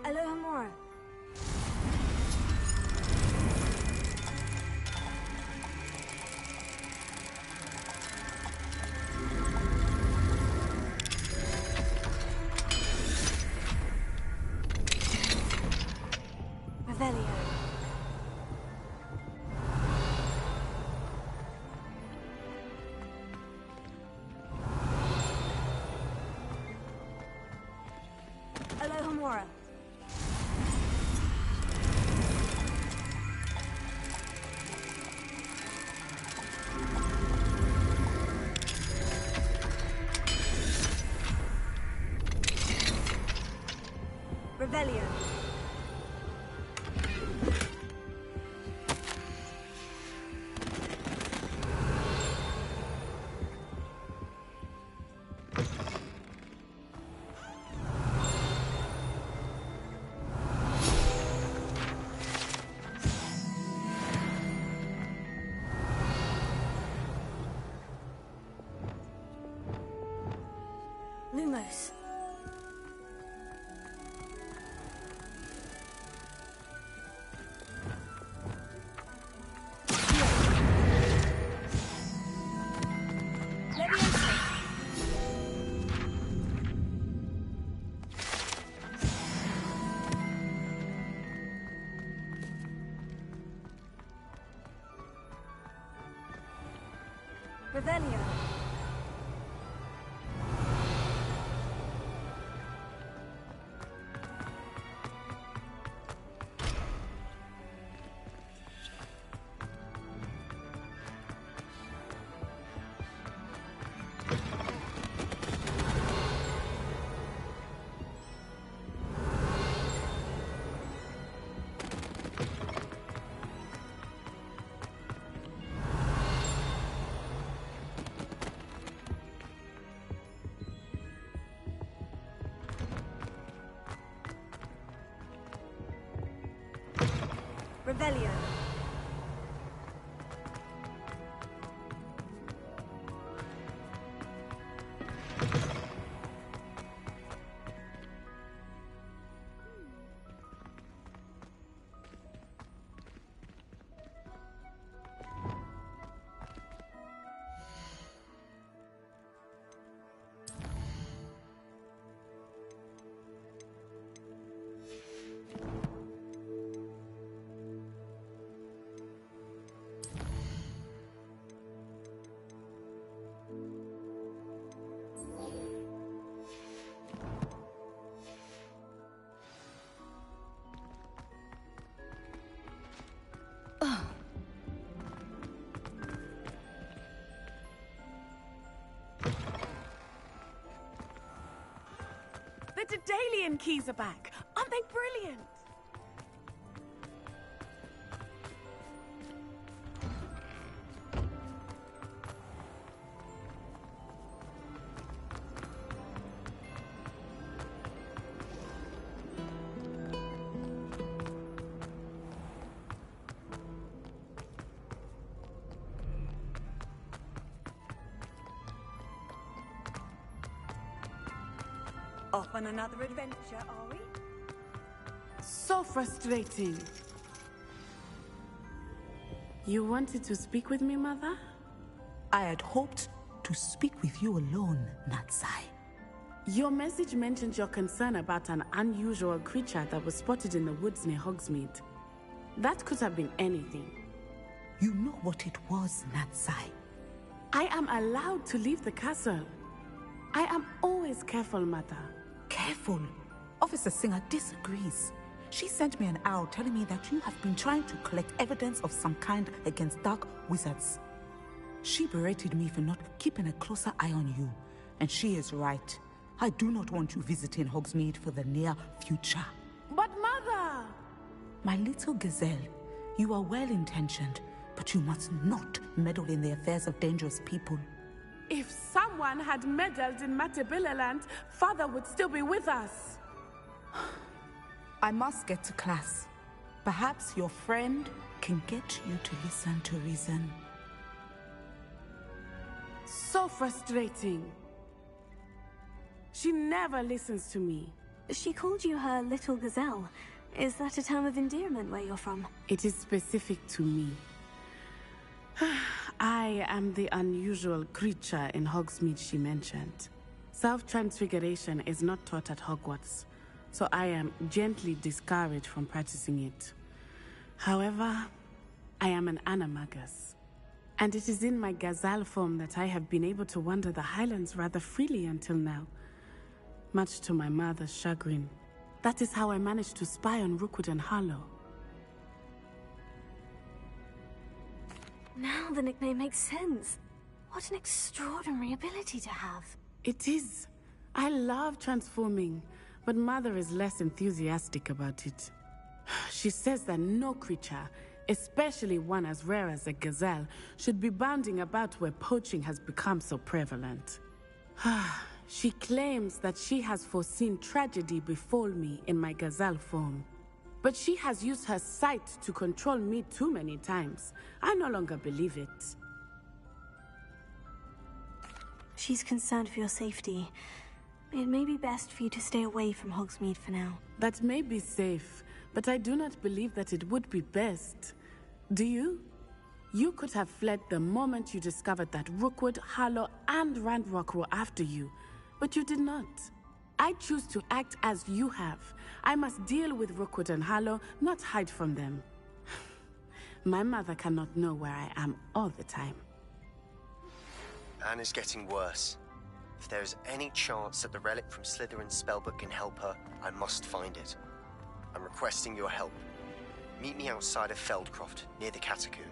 Alohomora. Revelio. Alohomora. Revelio. Lumos. Revelio. Revelio. The Daedalian keys are back. Aren't they brilliant? Off on another adventure, are we? So frustrating. You wanted to speak with me, Mother? I had hoped to speak with you alone, Natsai. Your message mentioned your concern about an unusual creature that was spotted in the woods near Hogsmeade. That could have been anything. You know what it was, Natsai. I am allowed to leave the castle. I am always careful, Mother. Careful? Officer Singer disagrees. She sent me an owl telling me that you have been trying to collect evidence of some kind against dark wizards. She berated me for not keeping a closer eye on you, and she is right. I do not want you visiting Hogsmeade for the near future. But Mother! My little gazelle, you are well-intentioned, but you must not meddle in the affairs of dangerous people. If someone had meddled in Matabilaland, Father would still be with us. I must get to class. Perhaps your friend can get you to listen to reason. So frustrating. She never listens to me. She called you her little gazelle. Is that a term of endearment where you're from? It is specific to me. I am the unusual creature in Hogsmeade she mentioned. Self-transfiguration is not taught at Hogwarts, so I am gently discouraged from practicing it. However, I am an animagus, and it is in my gazelle form that I have been able to wander the highlands rather freely until now, much to my mother's chagrin. That is how I managed to spy on Rookwood and Harlow. Now the nickname makes sense. What an extraordinary ability to have. It is. I love transforming, but Mother is less enthusiastic about it. She says that no creature, especially one as rare as a gazelle, should be bounding about where poaching has become so prevalent. She claims that she has foreseen tragedy befall me in my gazelle form. But she has used her sight to control me too many times. I no longer believe it. She's concerned for your safety. It may be best for you to stay away from Hogsmeade for now. That may be safe, but I do not believe that it would be best. Do you? You could have fled the moment you discovered that Rookwood, Harlow, and Randrock were after you, but you did not. I choose to act as you have. I must deal with Rookwood and Harlow, not hide from them. My mother cannot know where I am all the time. Anne is getting worse. If there is any chance that the relic from Slytherin's spellbook can help her, I must find it. I'm requesting your help. Meet me outside of Feldcroft, near the Catacomb.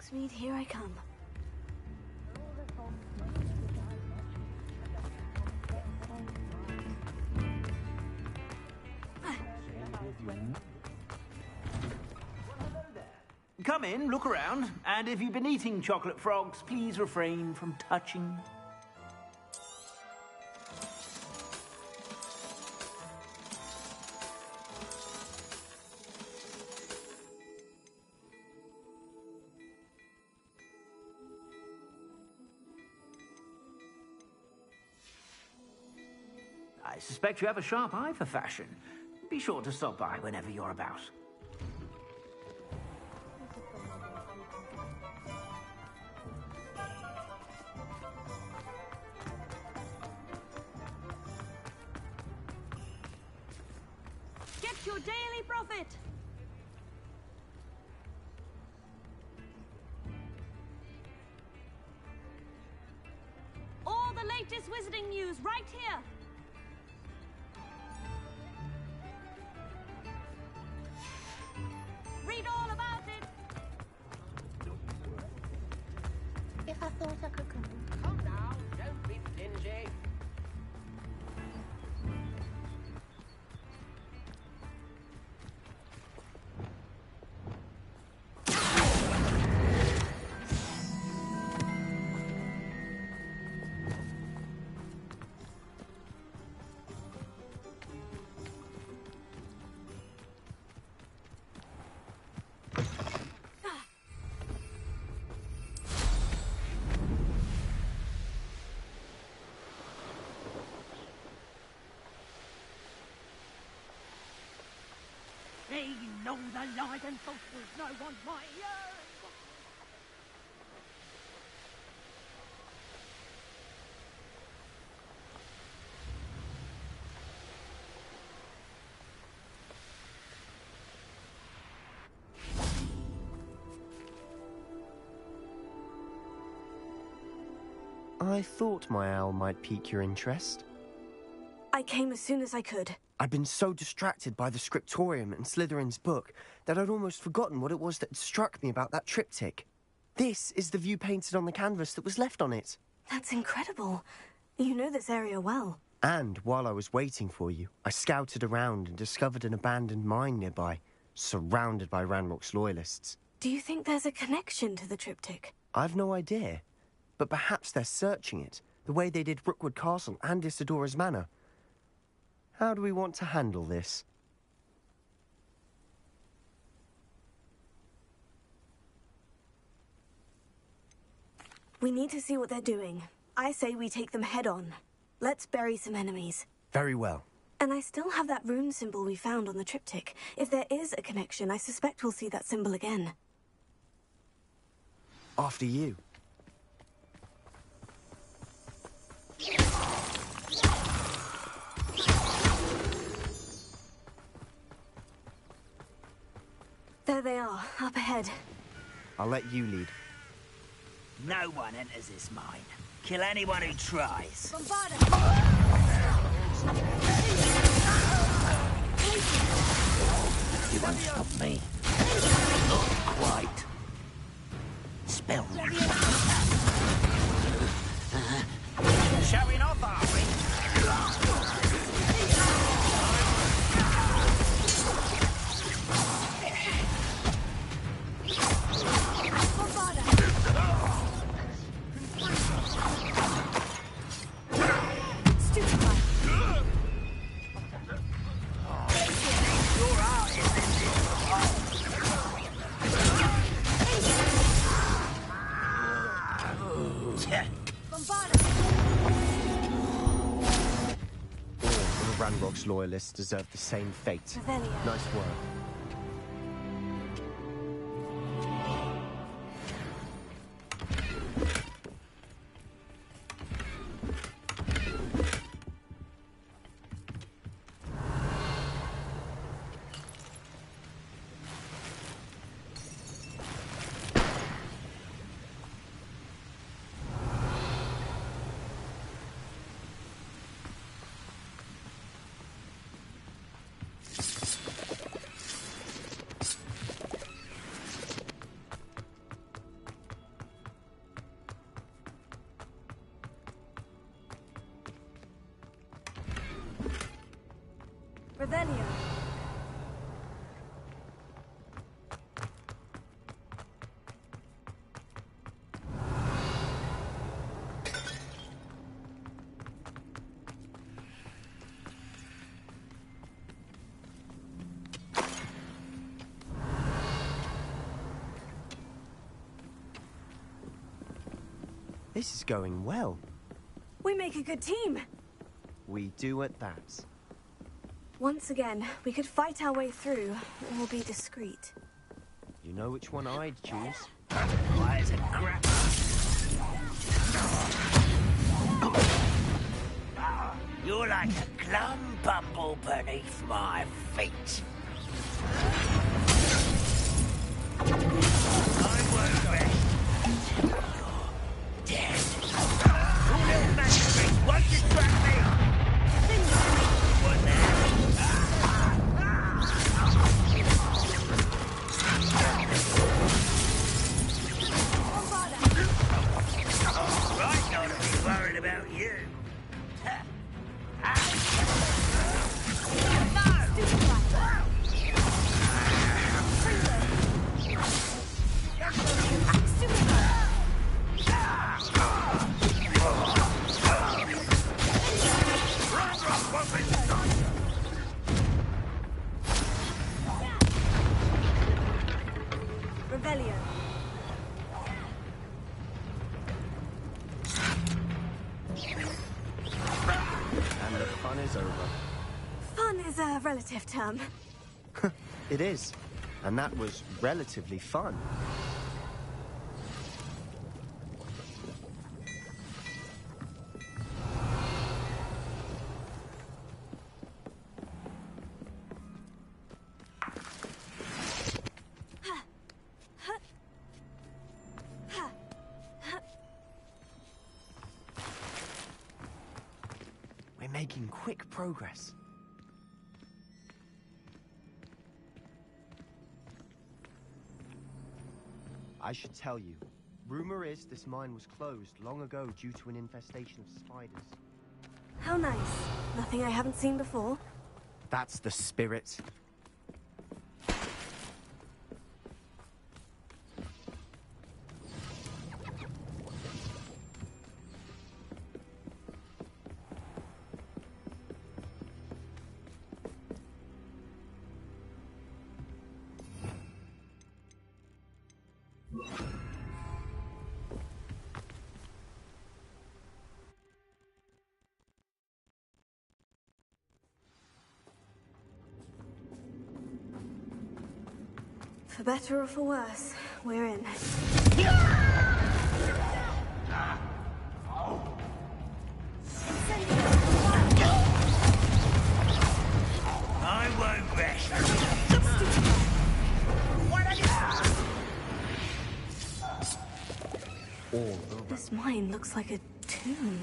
Hogsmeade, here I come. Come in, look around, and if you've been eating chocolate frogs, please refrain from touching. I suspect you have a sharp eye for fashion. Be sure to stop by whenever you're about. Get your daily profit! All the latest wizarding news right here! Read all about it! If I thought I could come. Come now, don't be stingy. They know the light and falsehoods no one might hear. I thought my owl might pique your interest. I came as soon as I could. I'd been so distracted by the scriptorium and Slytherin's book that I'd almost forgotten what it was that struck me about that triptych. This is the view painted on the canvas that was left on it. That's incredible. You know this area well. And while I was waiting for you, I scouted around and discovered an abandoned mine nearby, surrounded by Ranrock's loyalists. Do you think there's a connection to the triptych? I've no idea, but perhaps they're searching it, the way they did Rookwood Castle and Isidora's Manor. How do we want to handle this? We need to see what they're doing. I say we take them head on. Let's bury some enemies. Very well. And I still have that rune symbol we found on the triptych. If there is a connection, I suspect we'll see that symbol again. After you. There they are, up ahead. I'll let you lead. No one enters this mine. Kill anyone who tries. You won't stop me. Not quite. Spell. Showing off, are we? Ranrock's loyalists deserve the same fate. Nice work. Revelio. This is going well. We make a good team. We do at that. Once again, we could fight our way through, or be discreet. You know which one I'd choose. Why is it crap? You're like a glum bumble beneath my feet. I won't rest. You're dead. Your little masterpiece won't distract me. One there. Right, not to be worried about you. Revelio. And the fun is over. Fun is a relative term. It is. And that was relatively fun. We're making quick progress. I should tell you, rumor is this mine was closed long ago due to an infestation of spiders. How nice. Nothing I haven't seen before. That's the spirit. For better or for worse, we're in. I won't rest. This mine looks like a tomb.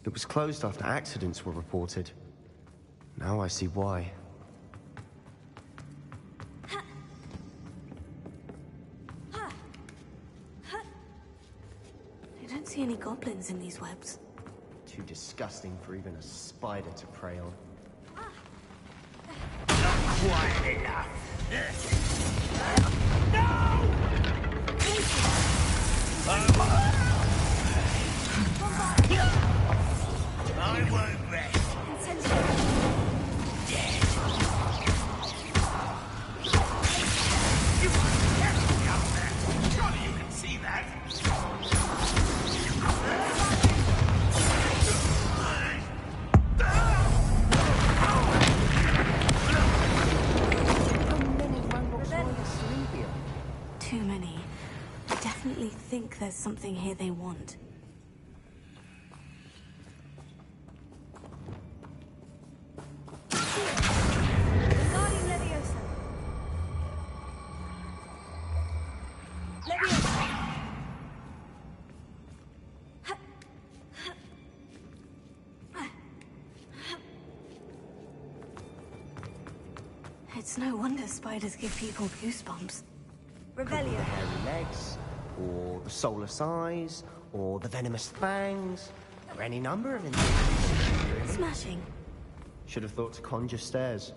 It was closed after accidents were reported. Now I see why. I don't see any goblins in these webs. Too disgusting for even a spider to prey on. Quiet enough. I won't rest. Dead. You can't be up there. Surely you can see that. Too many. I definitely think there's something here they want. It's no wonder spiders give people goosebumps. The Revelio. hairy legs, or the soulless eyes, or the venomous fangs, or any number of instances. Smashing. Should have thought to conjure stairs.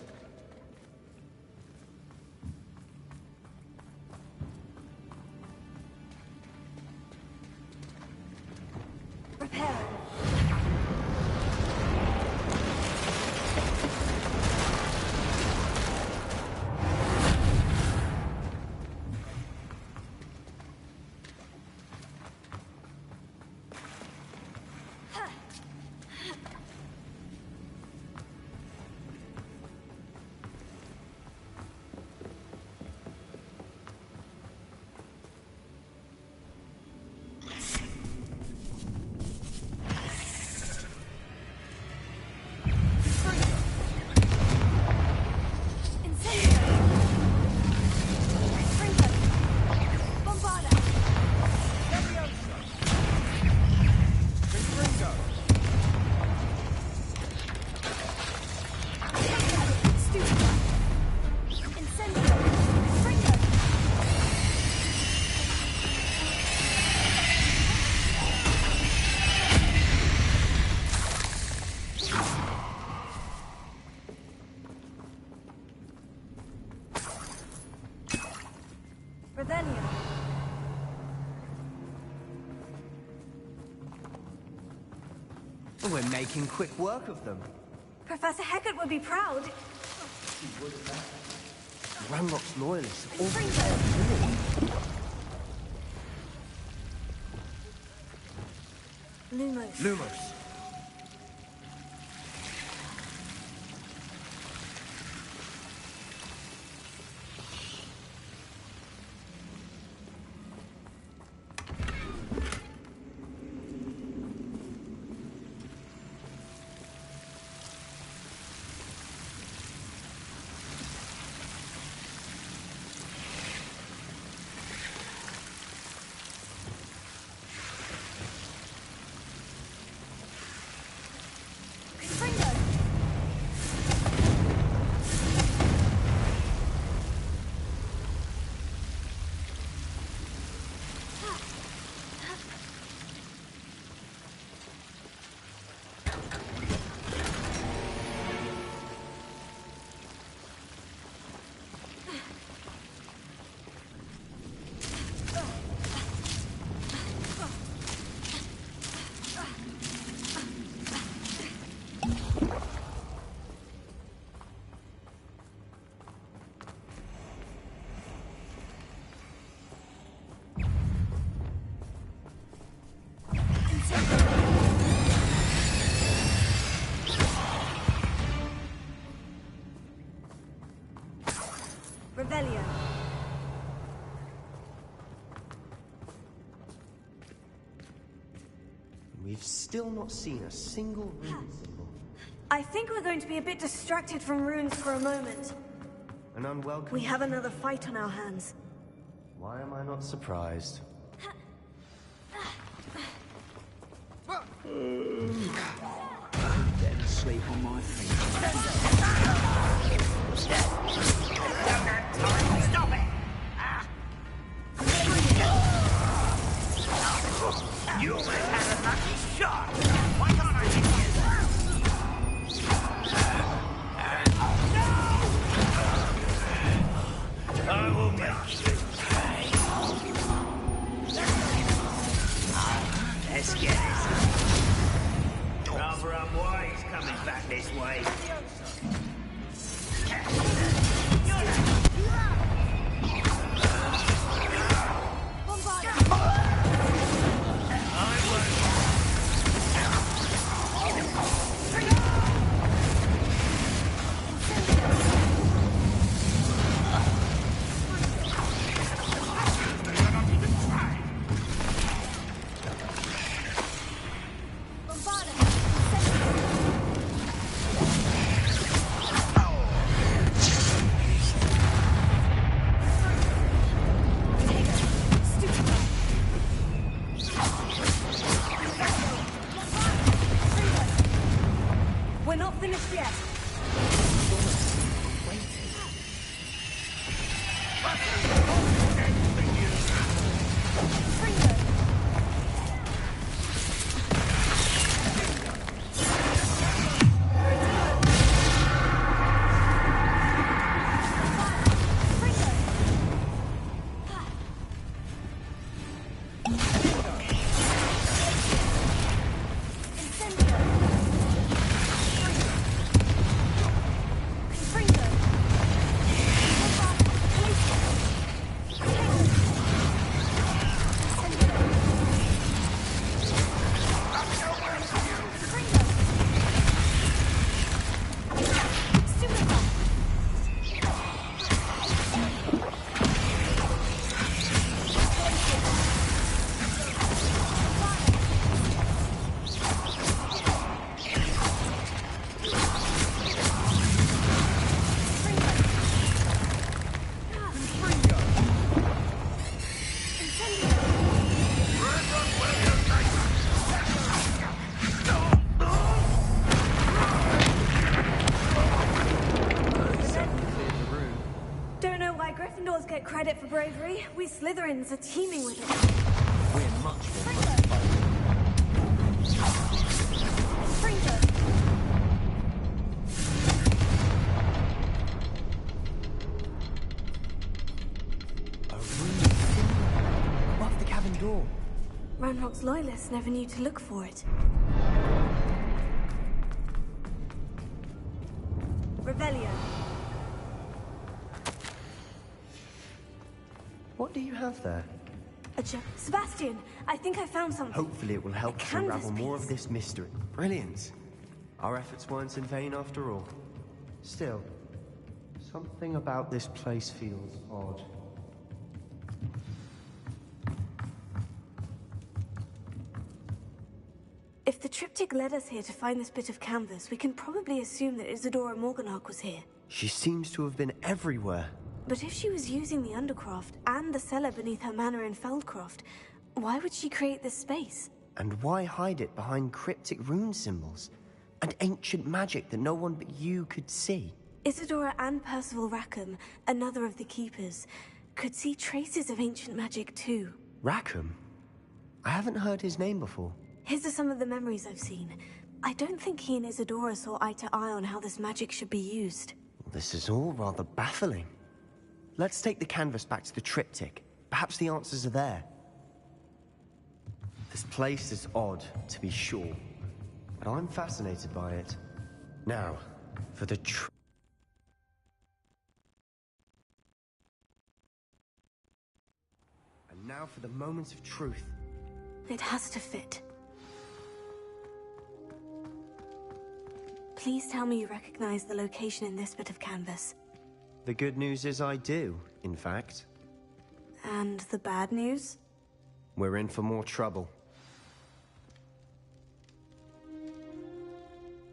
We're making quick work of them. Professor Hecat would be proud. Ranrock's loyalists have all Lumos. Lumos. Revelio. We've still not seen a single rune symbol. I think we're going to be a bit distracted from runes for a moment. An unwelcome... We have another fight on our hands. Why am I not surprised? Better sleep on my feet. Stop it! You almost had a lucky shot. Why can't I hit you? I will make you pay. Let's get it. Rather unwise coming back this way. Gryffindors get credit for bravery. We Slytherins are teeming with it. We're much more Sprinkler! a room above the cabin door. Ranrock's loyalists never knew to look for it. Revelio. What do you have there? Sebastian, I think I found something. Hopefully it will help A to unravel canvas more piece. of this mystery. Brilliant. Our efforts weren't in vain after all. Still, something about this place feels odd. If the triptych led us here to find this bit of canvas, we can probably assume that Isadora Morganach was here. She seems to have been everywhere. But if she was using the Undercroft and the cellar beneath her manor in Feldcroft, why would she create this space? And why hide it behind cryptic rune symbols? And ancient magic that no one but you could see? Isadora and Percival Rackham, another of the Keepers, could see traces of ancient magic too. Rackham? I haven't heard his name before. His are some of the memories I've seen. I don't think he and Isadora saw eye to eye on how this magic should be used. This is all rather baffling. Let's take the canvas back to the triptych. Perhaps the answers are there. This place is odd, to be sure, but I'm fascinated by it. Now, for the And now for the moment of truth. It has to fit. Please tell me you recognize the location in this bit of canvas. The good news is I do, in fact. And the bad news? We're in for more trouble.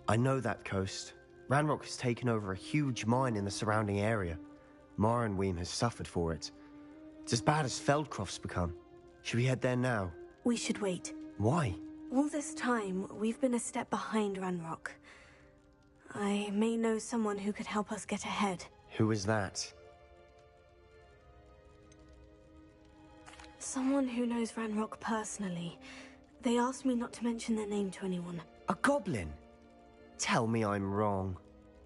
I know that coast. Ranrock has taken over a huge mine in the surrounding area. Marrenweem has suffered for it. It's as bad as Feldcroft's become. Should we head there now? We should wait. Why? All this time, we've been a step behind Ranrock. I may know someone who could help us get ahead. Who is that? Someone who knows Ranrock personally. They asked me not to mention their name to anyone. A goblin? Tell me I'm wrong.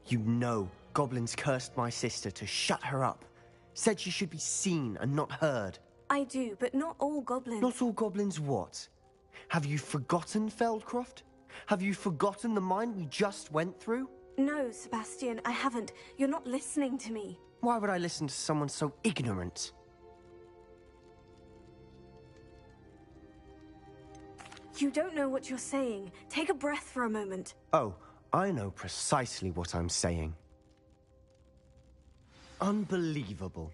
You know goblins cursed my sister to shut her up. Said she should be seen and not heard. I do, but not all goblins. Not all goblins what? Have you forgotten Feldcroft? Have you forgotten the mine we just went through? No, Sebastian, I haven't. You're not listening to me. Why would I listen to someone so ignorant? You don't know what you're saying. Take a breath for a moment. Oh, I know precisely what I'm saying. Unbelievable.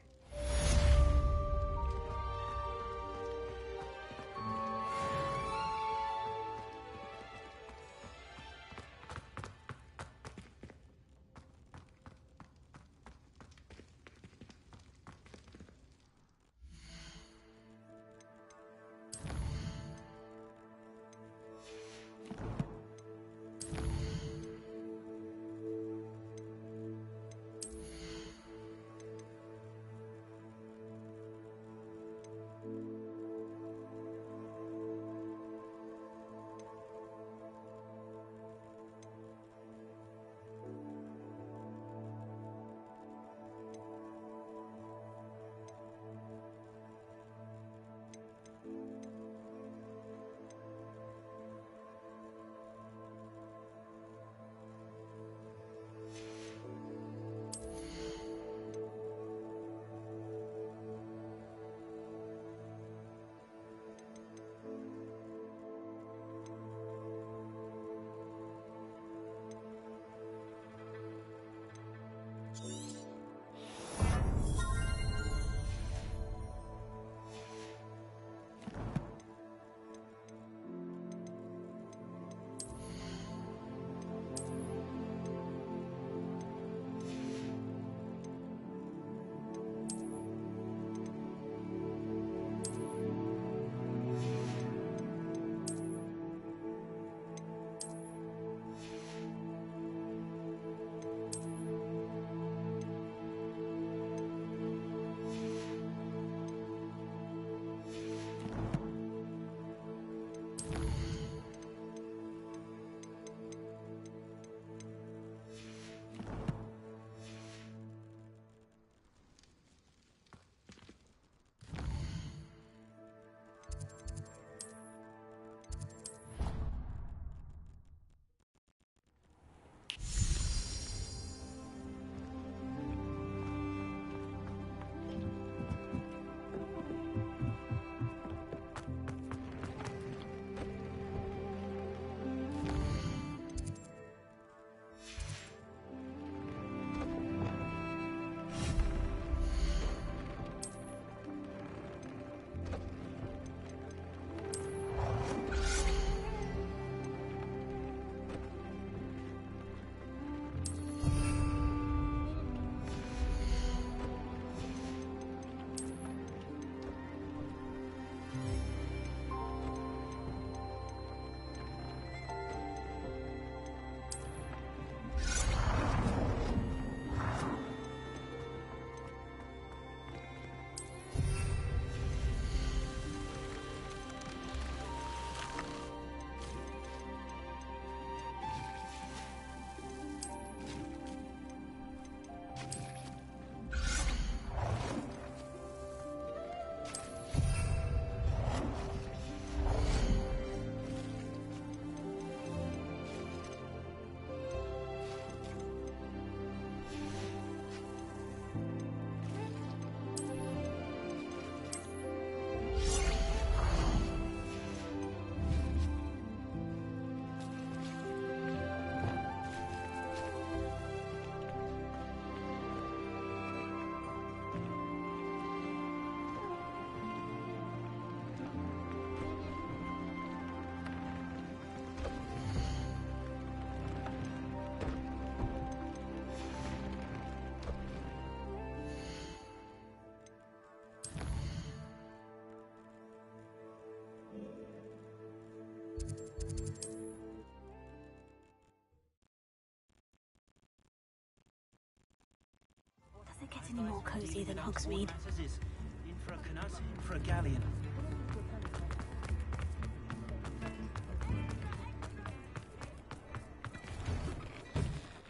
any more cozy than Hogsmeade. In for a canut, in for a galleon.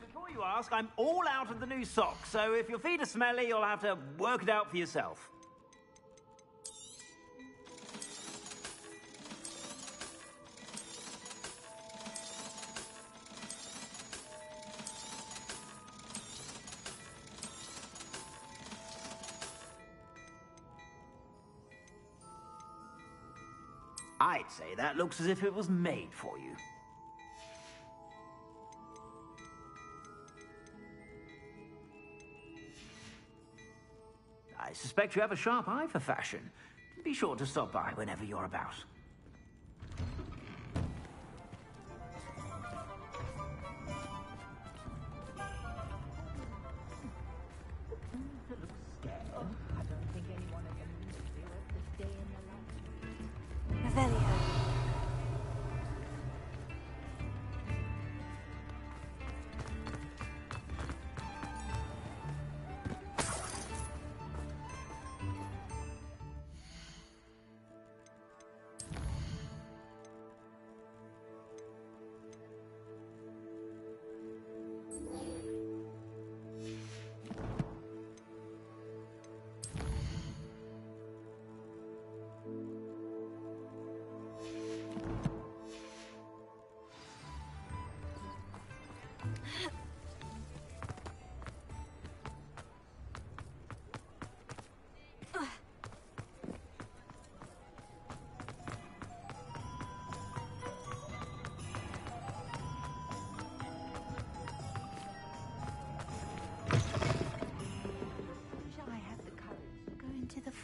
Before you ask, I'm all out of the new socks, so if your feet are smelly, you'll have to work it out for yourself. I'd say that looks as if it was made for you. I suspect you have a sharp eye for fashion. Be sure to stop by whenever you're about. Revelio.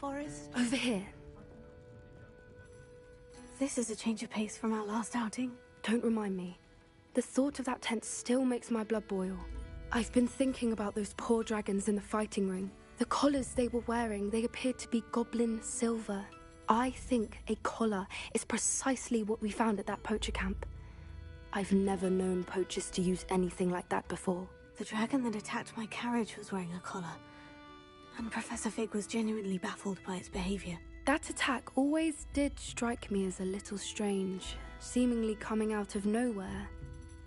Forest? Over here. This is a change of pace from our last outing. Don't remind me. The thought of that tent still makes my blood boil. I've been thinking about those poor dragons in the fighting ring. The collars they were wearing, they appeared to be goblin silver. I think a collar is precisely what we found at that poacher camp. I've never known poachers to use anything like that before. The dragon that attacked my carriage was wearing a collar. And Professor Fig was genuinely baffled by its behavior. That attack always did strike me as a little strange, seemingly coming out of nowhere.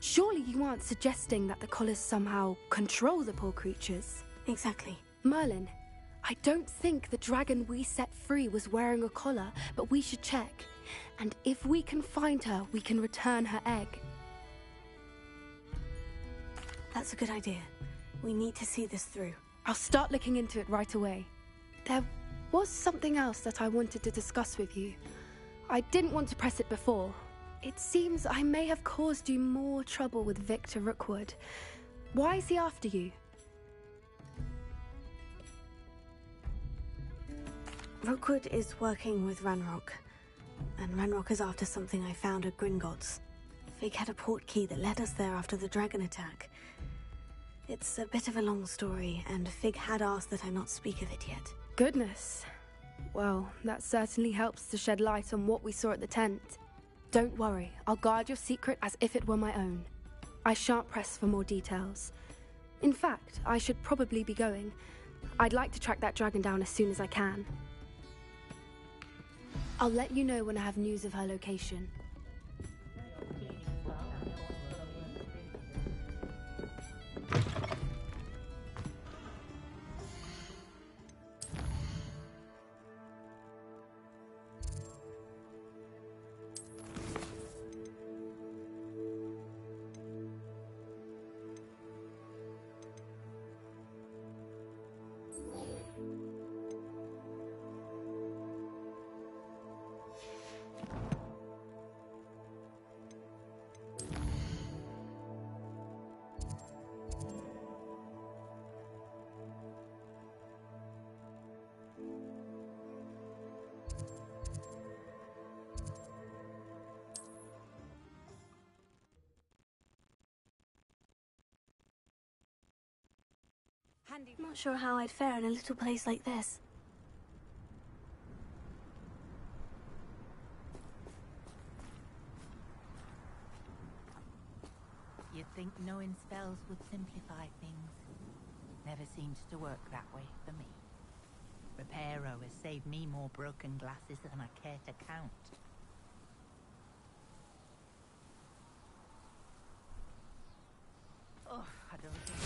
Surely you aren't suggesting that the collars somehow control the poor creatures? Exactly. Merlin, I don't think the dragon we set free was wearing a collar, but we should check. And if we can find her, we can return her egg. That's a good idea. We need to see this through. I'll start looking into it right away. There was something else that I wanted to discuss with you. I didn't want to press it before. It seems I may have caused you more trouble with Victor Rookwood. Why is he after you? Rookwood is working with Ranrock, and Ranrock is after something I found at Gringotts. Fig had a port key that led us there after the dragon attack. It's a bit of a long story, and Fig had asked that I not speak of it yet. Goodness. Well, that certainly helps to shed light on what we saw at the tent. Don't worry, I'll guard your secret as if it were my own. I shan't press for more details. In fact, I should probably be going. I'd like to track that dragon down as soon as I can. I'll let you know when I have news of her location. I'm not sure how I'd fare in a little place like this. You'd think knowing spells would simplify things. Never seems to work that way for me. Reparo has saved me more broken glasses than I care to count. Oh, I don't think...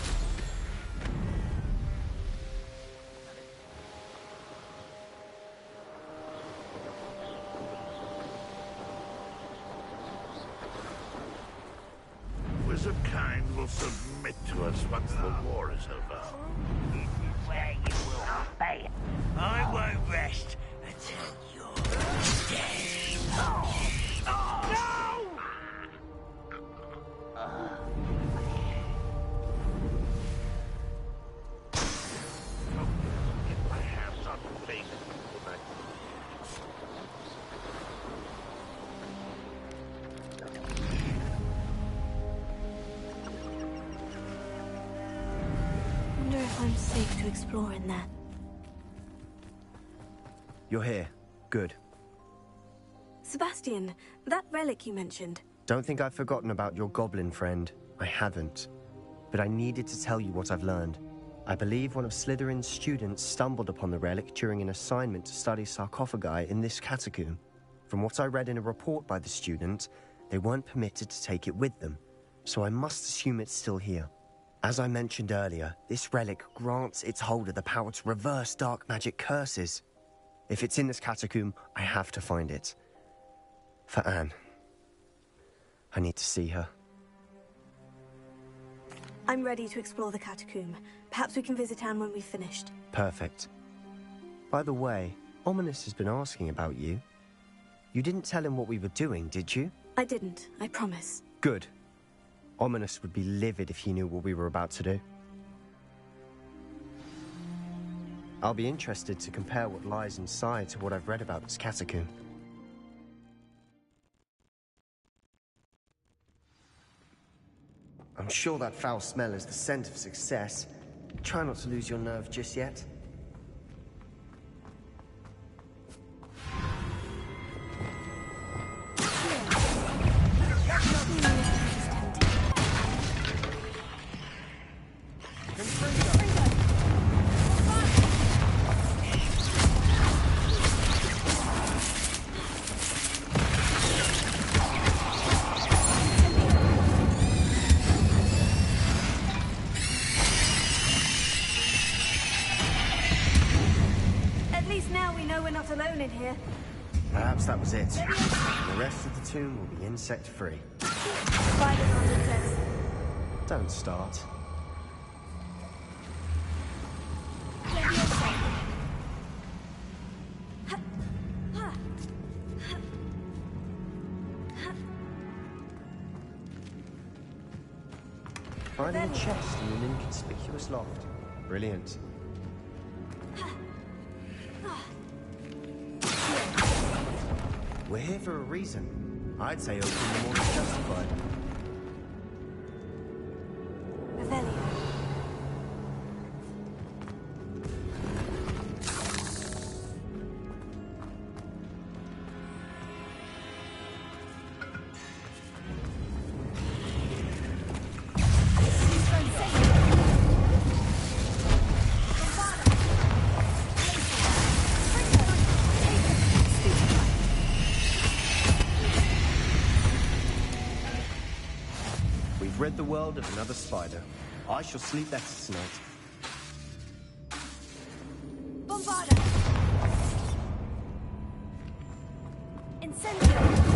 Wizard kind will submit to us once the war is over. This is where you will fail. I won't rest until you're dead. No! Get my hands on things. I wonder if I'm safe to explore in there. You're here. Good. Sebastian, that relic you mentioned. Don't think I've forgotten about your goblin friend. I haven't. But I needed to tell you what I've learned. I believe one of Slytherin's students stumbled upon the relic during an assignment to study sarcophagi in this catacomb. From what I read in a report by the student, they weren't permitted to take it with them, so I must assume it's still here. As I mentioned earlier, this relic grants its holder the power to reverse dark magic curses. If it's in this catacomb, I have to find it. For Anne. I need to see her. I'm ready to explore the catacomb. Perhaps we can visit Anne when we've finished. Perfect. By the way, Ominous has been asking about you. You didn't tell him what we were doing, did you? I didn't, I promise. Good. Ominous would be livid if he knew what we were about to do. I'll be interested to compare what lies inside to what I've read about this catacomb. I'm sure that foul smell is the scent of success. Try not to lose your nerve just yet. Perhaps that was it. The rest of the tomb will be insect-free. Don't start. Finding a chest in an inconspicuous loft. Brilliant. We're here for a reason. I'd say opening more than justified. Rid the world of another spider. I shall sleep better tonight. Bombarda! Incendio!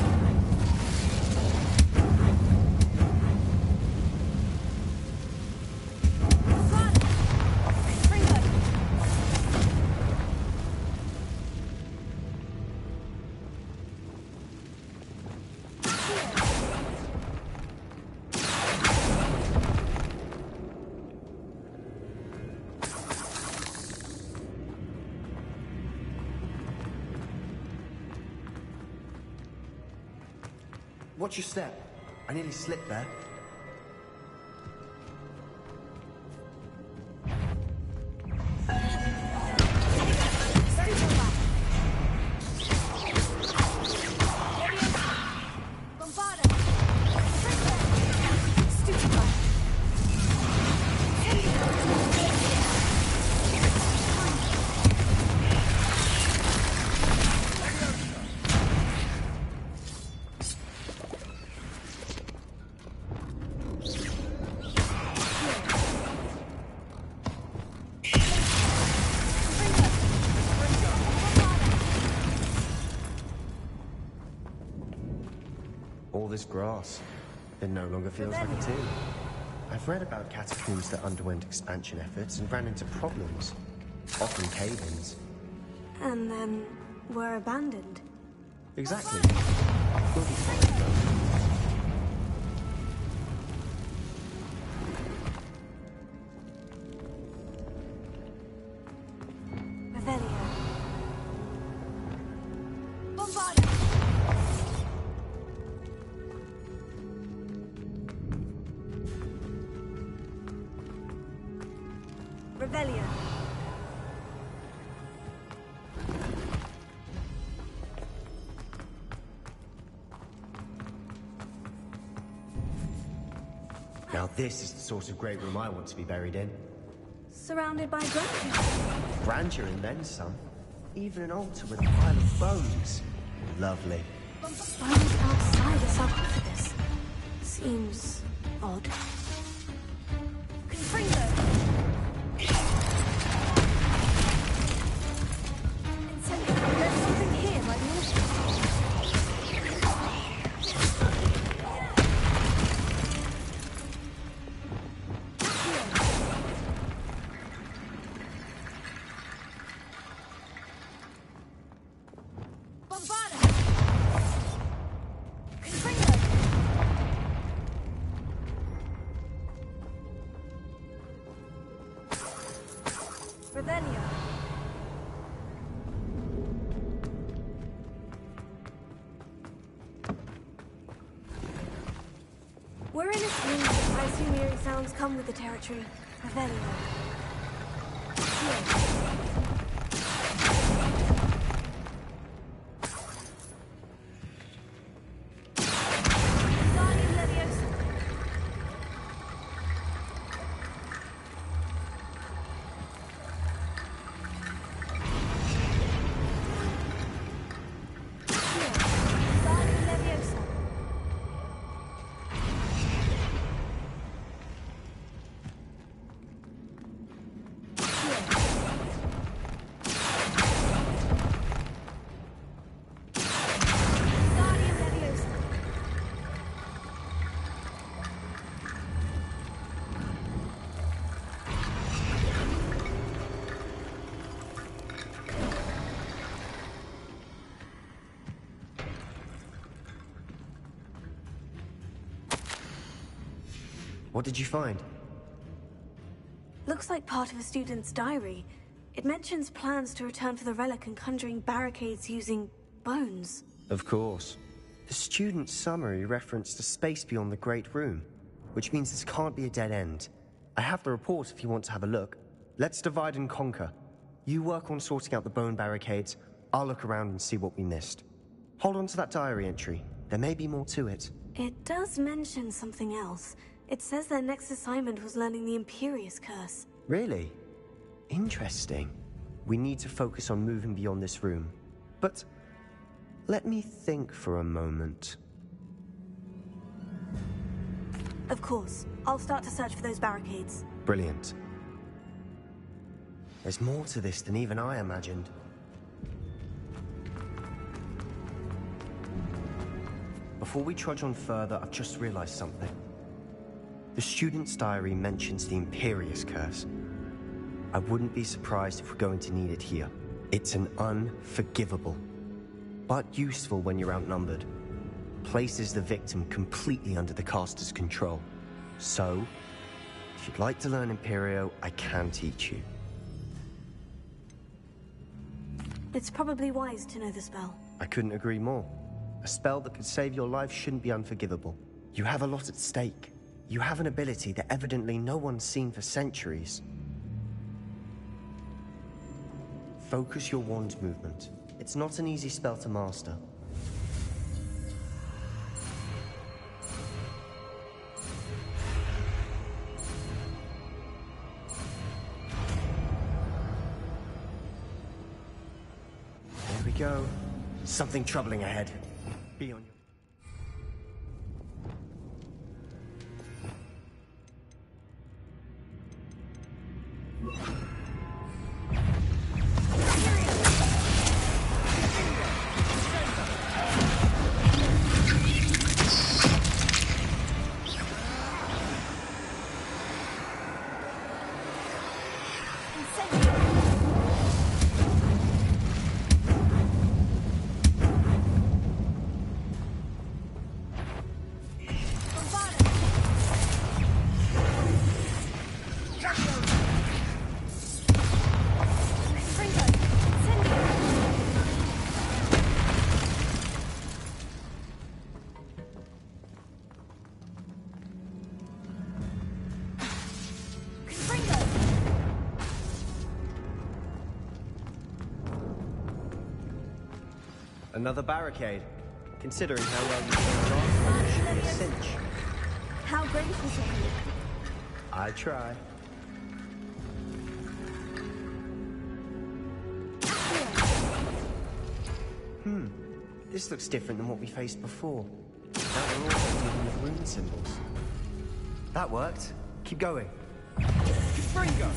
Watch your step. I nearly slipped there. this grass. It no longer feels like a tomb. I've read about catacombs that underwent expansion efforts and ran into problems. Often cave-ins. And then were abandoned. Exactly. We'll be fine, though. Revelio. Now this is the sort of great room I want to be buried in. Surrounded by grandeur. Grandeur and then some. Even an altar with a pile of bones. Lovely. Bones outside a sarcophagus. Seems odd. Confringo. There's something here by the ocean. Revelio. We're in a swing. I assume eerie sounds come with the territory. Revelio. Guardian Leviosa. Guardian Leviosa. Guardian Leviosa. What did you find? Looks like part of a student's diary. It mentions plans to return for the relic and conjuring barricades using bones. Of course. The student's summary referenced a space beyond the Great Room, which means this can't be a dead end. I have the report if you want to have a look. Let's divide and conquer. You work on sorting out the bone barricades. I'll look around and see what we missed. Hold on to that diary entry. There may be more to it. It does mention something else. It says their next assignment was learning the Imperious Curse. Really? Interesting. We need to focus on moving beyond this room. But let me think for a moment. Of course. I'll start to search for those barricades. Brilliant. There's more to this than even I imagined. Before we trudge on further, I've just realized something. The student's diary mentions the Imperious Curse. I wouldn't be surprised if we're going to need it here. It's an unforgivable, but useful when you're outnumbered. Places the victim completely under the caster's control. So, if you'd like to learn Imperio, I can teach you. It's probably wise to know the spell. I couldn't agree more. A spell that could save your life shouldn't be unforgivable. You have a lot at stake. You have an ability that evidently no one's seen for centuries. Focus your wand movement. It's not an easy spell to master. There we go. Something troubling ahead. Be on your... Another barricade. Considering how well you did last time, it should be a cinch. How gracious of you. I try. This looks different than what we faced before. Now we're also dealing with rune symbols. That worked. Keep going. Springo!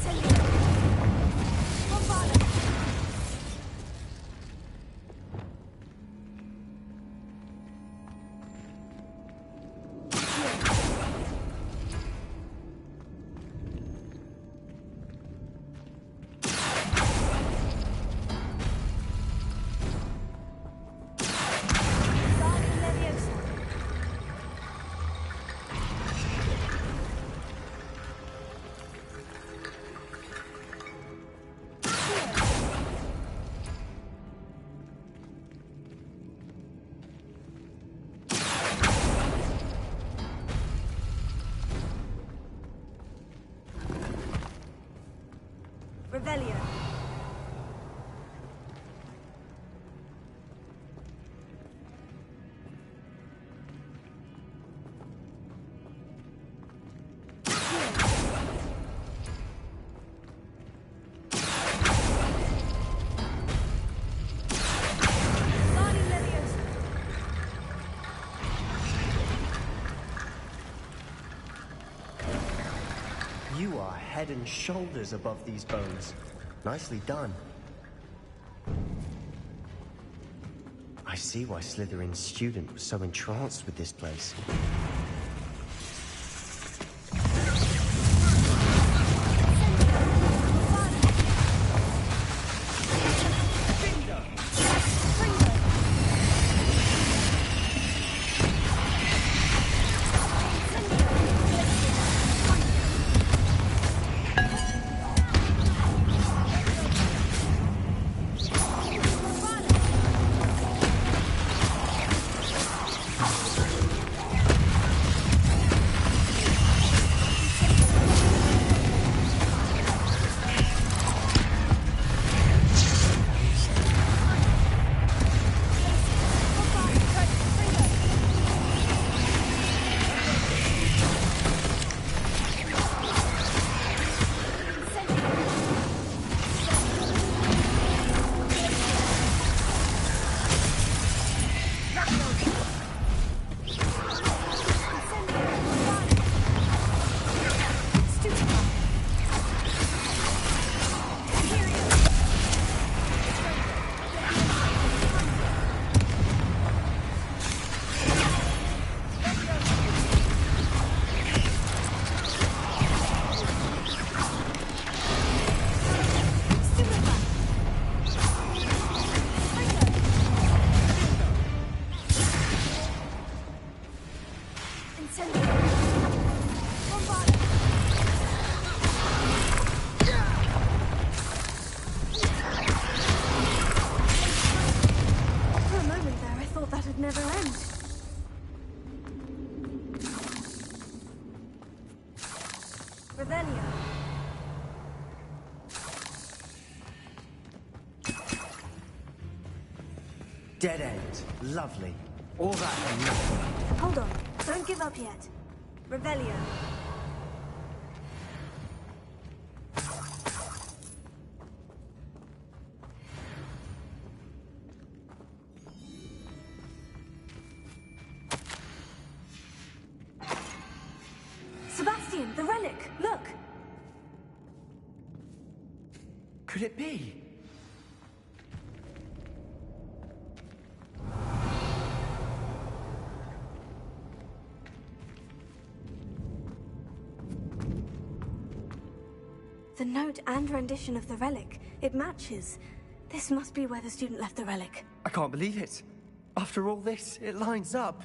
Revelio. You are head and shoulders above these bones. Nicely done. I see why Slytherin's student was so entranced with this place. Dead end. Lovely. All that and nothing. Hold on. Don't give up yet. Revelio. Sebastian, the relic! Look! Could it be? The note and rendition of the relic. It matches. This must be where the student left the relic. I can't believe it. After all this, it lines up.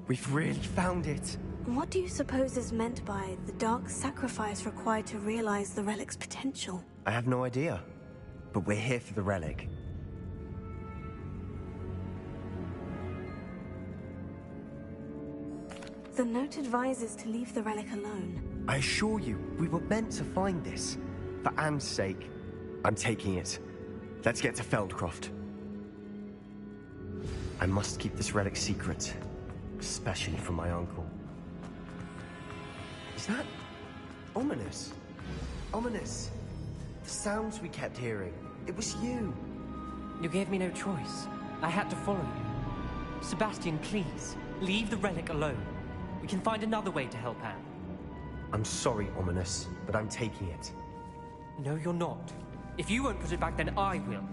We've really found it. What do you suppose is meant by the dark sacrifice required to realize the relic's potential? I have no idea. But we're here for the relic. The note advises to leave the relic alone. I assure you, we were meant to find this. For Anne's sake, I'm taking it. Let's get to Feldcroft. I must keep this relic secret, especially from my uncle. Is that ominous? Ominous. The sounds we kept hearing. It was you. You gave me no choice. I had to follow you. Sebastian, please, leave the relic alone. We can find another way to help Anne. I'm sorry, Ominous, but I'm taking it. No, you're not. If you won't put it back, then I will.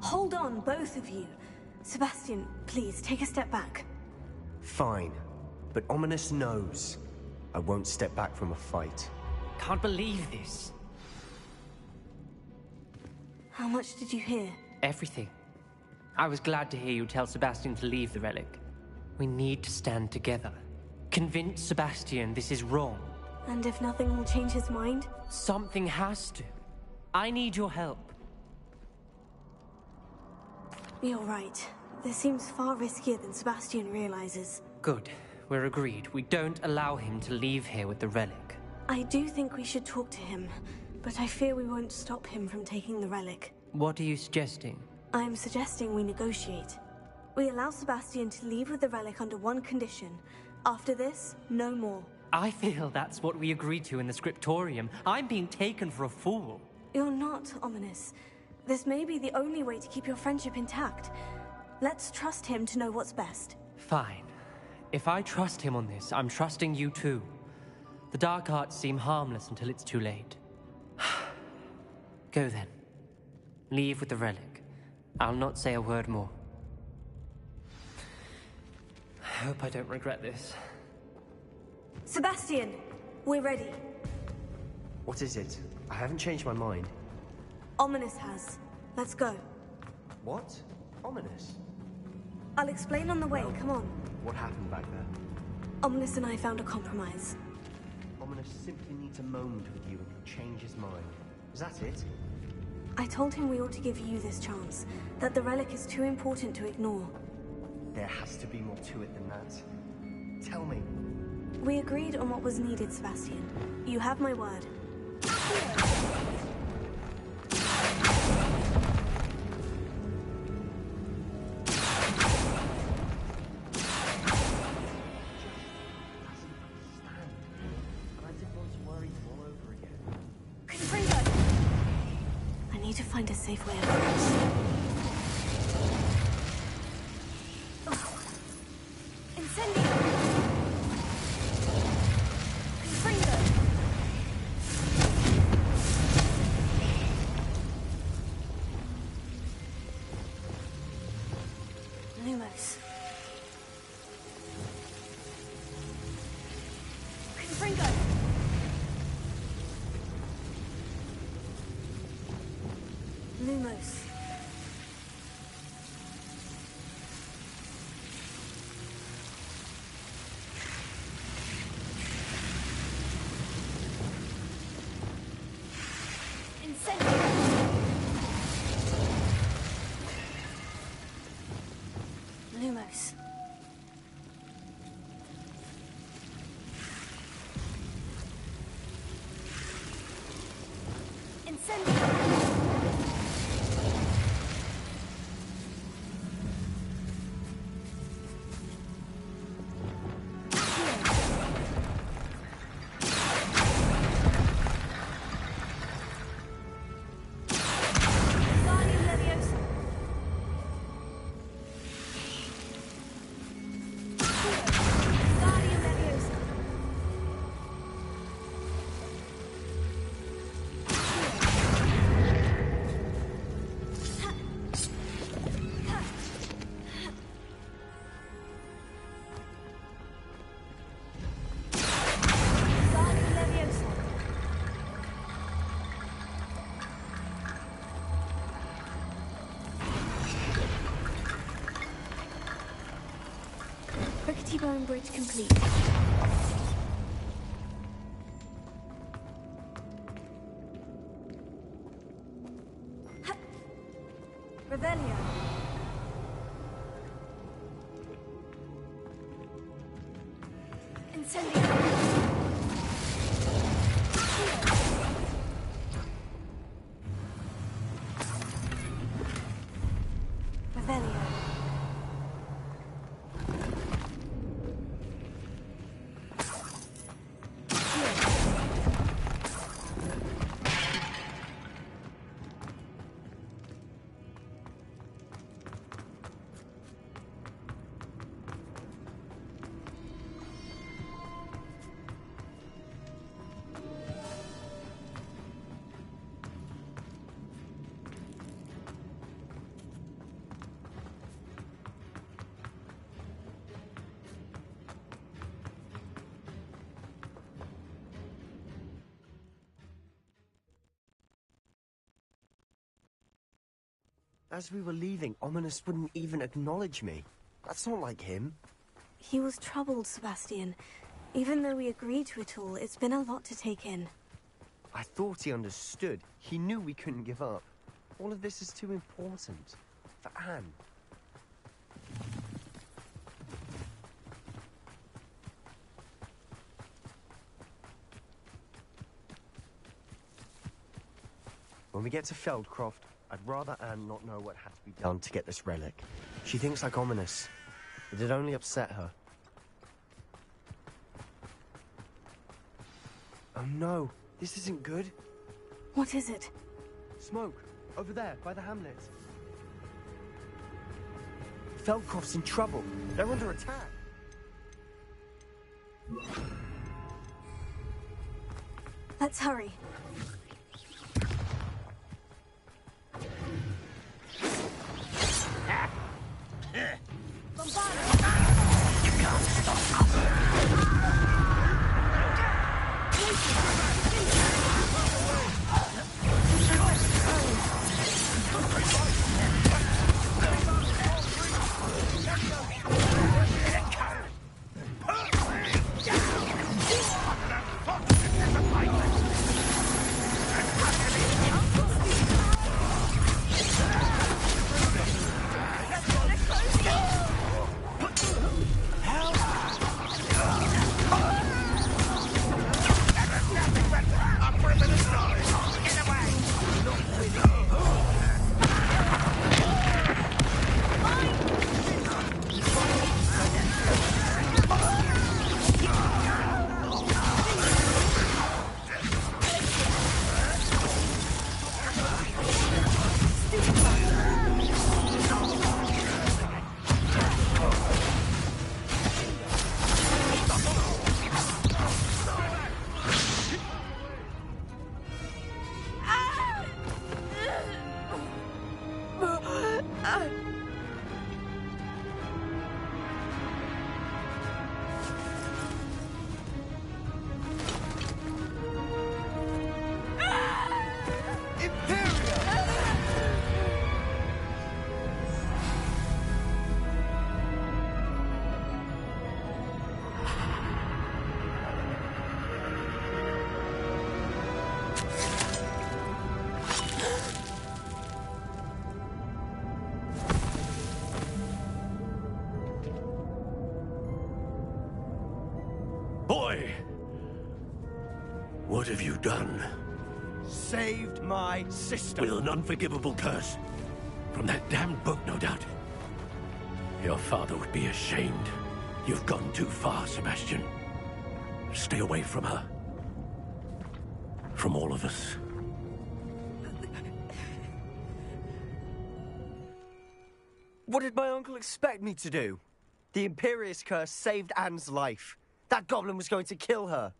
Hold on, both of you. Sebastian, please, take a step back. Fine, but Ominous knows. I won't step back from a fight. Can't believe this. How much did you hear? Everything. I was glad to hear you tell Sebastian to leave the relic. We need to stand together. Convince Sebastian this is wrong. And if nothing will change his mind? Something has to. I need your help. You're right. This seems far riskier than Sebastian realizes. Good. We're agreed. We don't allow him to leave here with the relic. I do think we should talk to him, but I fear we won't stop him from taking the relic. What are you suggesting? I'm suggesting we negotiate. We allow Sebastian to leave with the relic under one condition. After this, no more. I feel that's what we agreed to in the scriptorium. I'm being taken for a fool. You're not, Ominous. This may be the only way to keep your friendship intact. Let's trust him to know what's best. Fine. If I trust him on this, I'm trusting you too. The dark arts seem harmless until it's too late. Go then. Leave with the relic. I'll not say a word more. I hope I don't regret this. Sebastian, we're ready. What is it? I haven't changed my mind. Ominous has. Let's go. What? Ominous? I'll explain on the way, come on. What happened back there? Ominous and I found a compromise. Ominous simply needs a moment with you and can change his mind. Is that it? I told him we ought to give you this chance, that the relic is too important to ignore. There has to be more to it than that. Tell me. We agreed on what was needed, Sebastian. You have my word. I need to find a safe way out of this. Lumos. Confringo! Lumos. Lumos. Bone bridge complete. Revelio. Incendio. Revelio. As we were leaving, Ominous wouldn't even acknowledge me. That's not like him. He was troubled, Sebastian. Even though we agreed to it all, it's been a lot to take in. I thought he understood. He knew we couldn't give up. All of this is too important. For Anne. When we get to Feldcroft, I'd rather Anne not know what had to be done to get this relic. She thinks like Ominous. It'd only upset her. Oh no, this isn't good. What is it? Smoke, over there, by the hamlet. Feldcroft's in trouble. They're under attack. Let's hurry. Boy! What have you done? Saved my sister. With an unforgivable curse. From that damned book, no doubt. Your father would be ashamed. You've gone too far, Sebastian. Stay away from her. From all of us. What did my uncle expect me to do? The Imperious curse saved Anne's life. That goblin was going to kill her.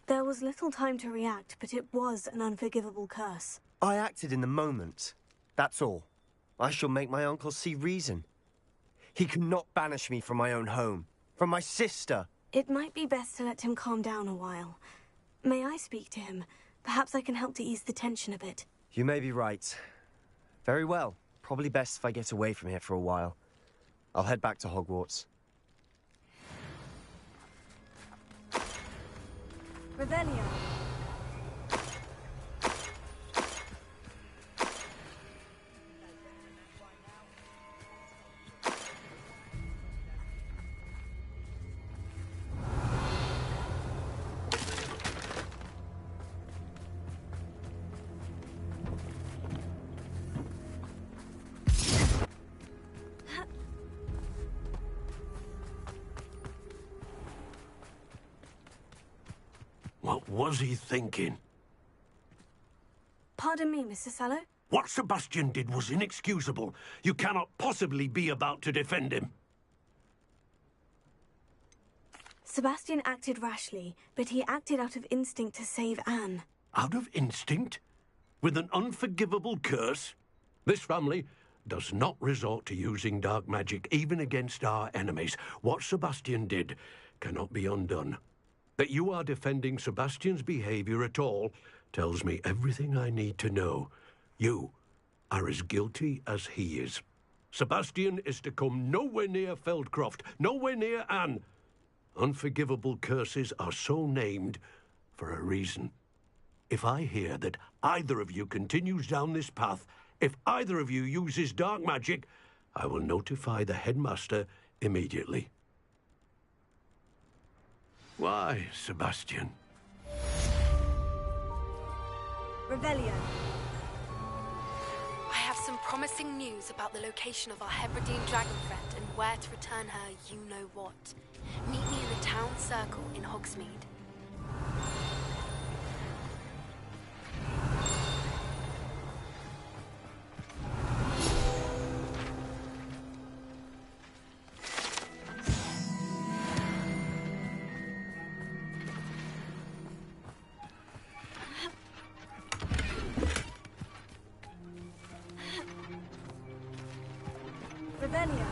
There was little time to react, but it was an unforgivable curse. I acted in the moment. That's all. I shall make my uncle see reason. He cannot banish me from my own home. From my sister. It might be best to let him calm down a while. May I speak to him? Perhaps I can help to ease the tension a bit. You may be right. Very well. Probably best if I get away from here for a while. I'll head back to Hogwarts. Revelio. What was he thinking? Pardon me, Mr. Sallow? What Sebastian did was inexcusable. You cannot possibly be about to defend him. Sebastian acted rashly, but he acted out of instinct to save Anne. Out of instinct? With an unforgivable curse? This family does not resort to using dark magic, even against our enemies. What Sebastian did cannot be undone. That you are defending Sebastian's behavior at all tells me everything I need to know. You are as guilty as he is. Sebastian is to come nowhere near Feldcroft, nowhere near Anne. Unforgivable curses are so named for a reason. If I hear that either of you continues down this path, if either of you uses dark magic, I will notify the headmaster immediately. Why, Sebastian? Revelio. I have some promising news about the location of our Hebridean dragon friend and where to return her you-know-what. Meet me in the town circle in Hogsmeade. Revelio.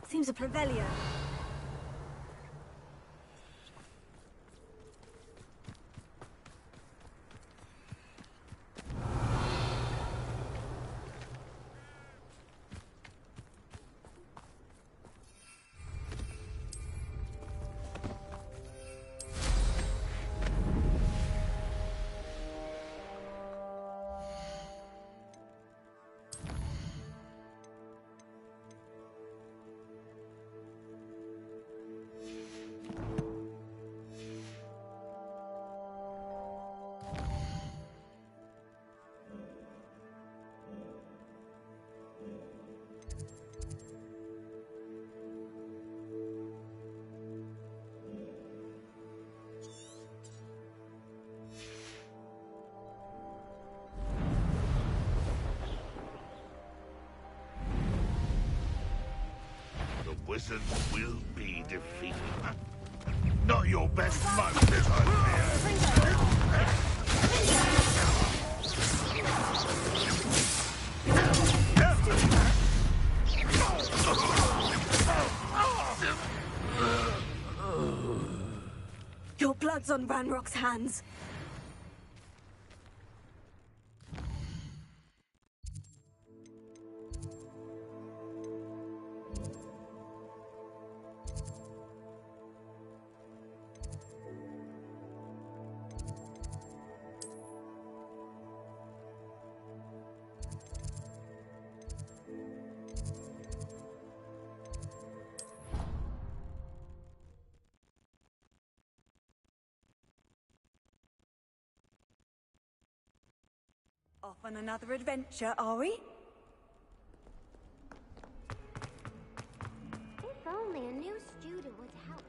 Seems a Prevelio. Wizards will be defeated. Not your best monsters, I Your blood's on Ranrock's hands. Off on another adventure, are we? If only a new student would help.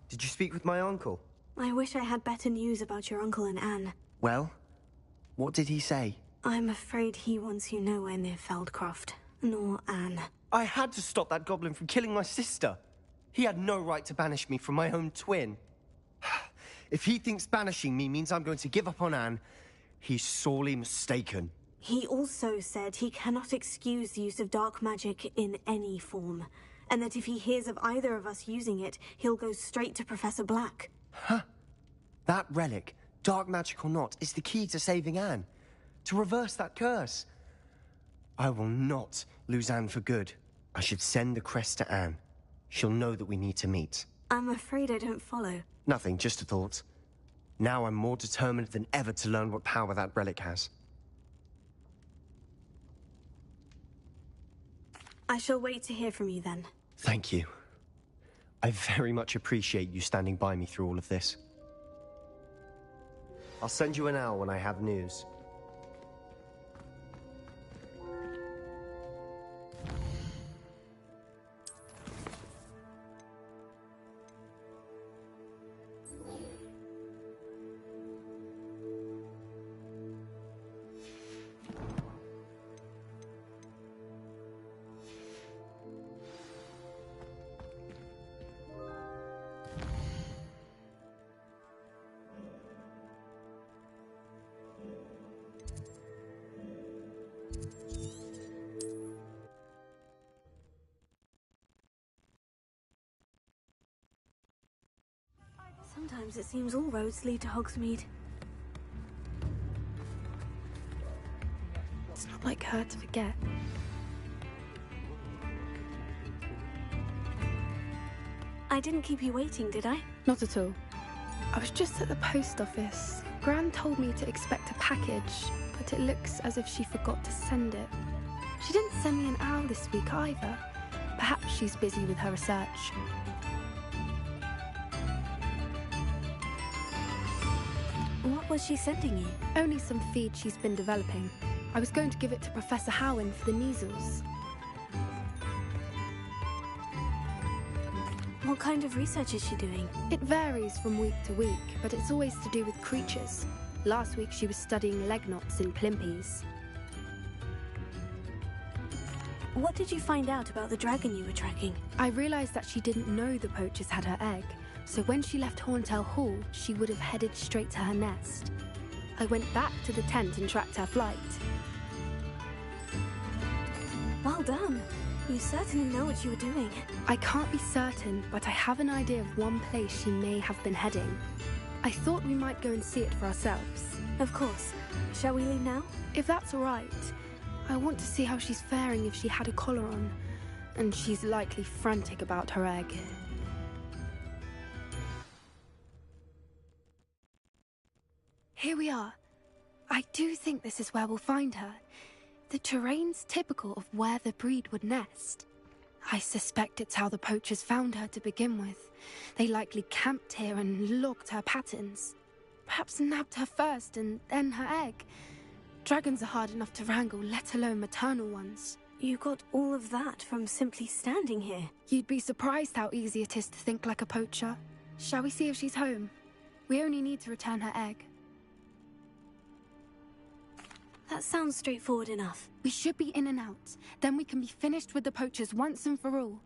Did you speak with my uncle? I wish I had better news about your uncle and Anne. Well, what did he say? I'm afraid he wants you nowhere near Feldcroft, nor Anne. I had to stop that goblin from killing my sister. He had no right to banish me from my own twin. If he thinks banishing me means I'm going to give up on Anne, he's sorely mistaken. He also said he cannot excuse the use of dark magic in any form, and that if he hears of either of us using it, he'll go straight to Professor Black. Huh? That relic, dark magic or not, is the key to saving Anne. To reverse that curse. I will not lose Anne for good. I should send the crest to Anne. She'll know that we need to meet. I'm afraid I don't follow. Nothing, just a thought. Now I'm more determined than ever to learn what power that relic has. I shall wait to hear from you then. Thank you. I very much appreciate you standing by me through all of this. I'll send you an owl when I have news. Sometimes it seems all roads lead to Hogsmeade. It's not like her to forget. I didn't keep you waiting, did I? Not at all. I was just at the post office. Gran told me to expect a package, but it looks as if she forgot to send it. She didn't send me an owl this week either. Perhaps she's busy with her research. What was she sending you? Only some feed she's been developing. I was going to give it to Professor Howin for the measles. What kind of research is she doing? It varies from week to week, but it's always to do with creatures. Last week she was studying leg knots in plimpies. What did you find out about the dragon you were tracking? I realized that she didn't know the poachers had her egg, so when she left Horntail Hall, she would have headed straight to her nest. I went back to the tent and tracked her flight. Well done. You certainly know what you were doing. I can't be certain, but I have an idea of one place she may have been heading. I thought we might go and see it for ourselves. Of course. Shall we leave now? If that's all right. I want to see how she's faring if she had a collar on. And she's likely frantic about her egg. Here we are. I do think this is where we'll find her. The terrain's typical of where the breed would nest. I suspect it's how the poachers found her to begin with. They likely camped here and logged her patterns. Perhaps nabbed her first and then her egg. Dragons are hard enough to wrangle, let alone maternal ones. You got all of that from simply standing here. You'd be surprised how easy it is to think like a poacher. Shall we see if she's home? We only need to return her egg. That sounds straightforward enough. We should be in and out. Then we can be finished with the poachers once and for all.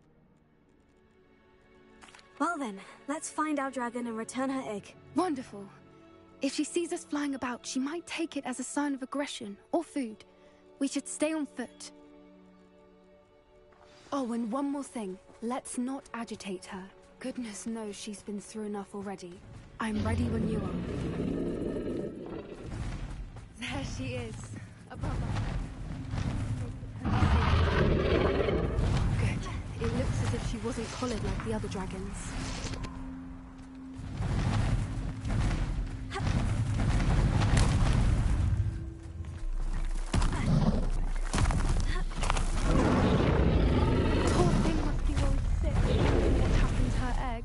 Well then, let's find our dragon and return her egg. Wonderful. If she sees us flying about, she might take it as a sign of aggression or food. We should stay on foot. Oh, and one more thing. Let's not agitate her. Goodness knows she's been through enough already. I'm ready when you are. There she is, above us. Good. It looks as if she wasn't collared like the other dragons. Poor thing must be well sick. What happened to her egg?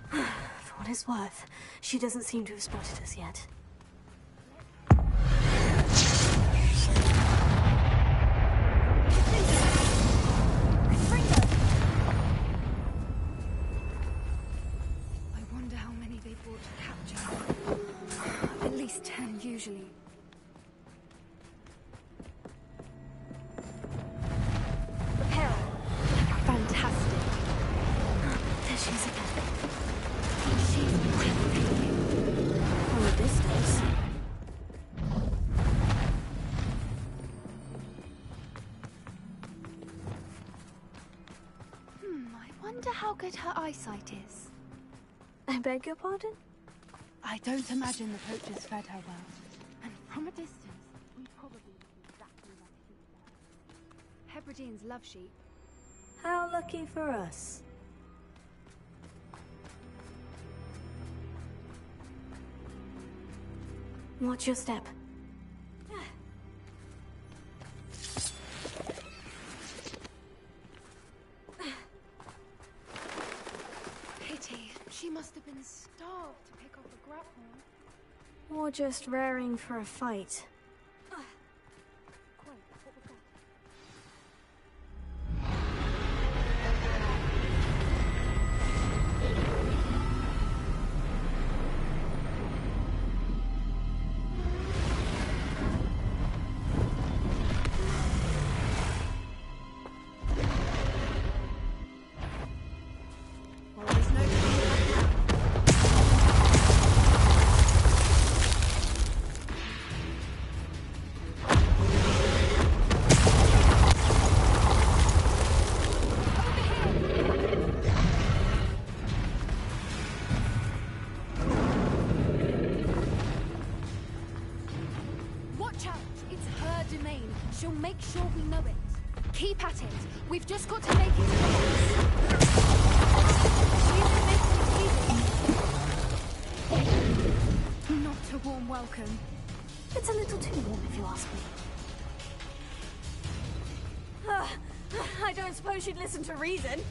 For what it's worth, she doesn't seem to have spotted us yet. I wonder how many they brought to capture. At least 10 usually. Prepare. Fantastic. There she is again. She's breathtaking. From a distance. I wonder how good her eyesight is. I beg your pardon? I don't imagine the poachers fed her well. And from a distance, we probably look exactly like sheep. Hebrideans love sheep. How lucky for us. Watch your step. Pity. She must have been starved to pick up a grapple. Or just raring for a fight. She'll make sure we know it. Keep at it. We've just got to make it to the house. Not a warm welcome. It's a little too warm, if you ask me. I don't suppose she'd listen to reason.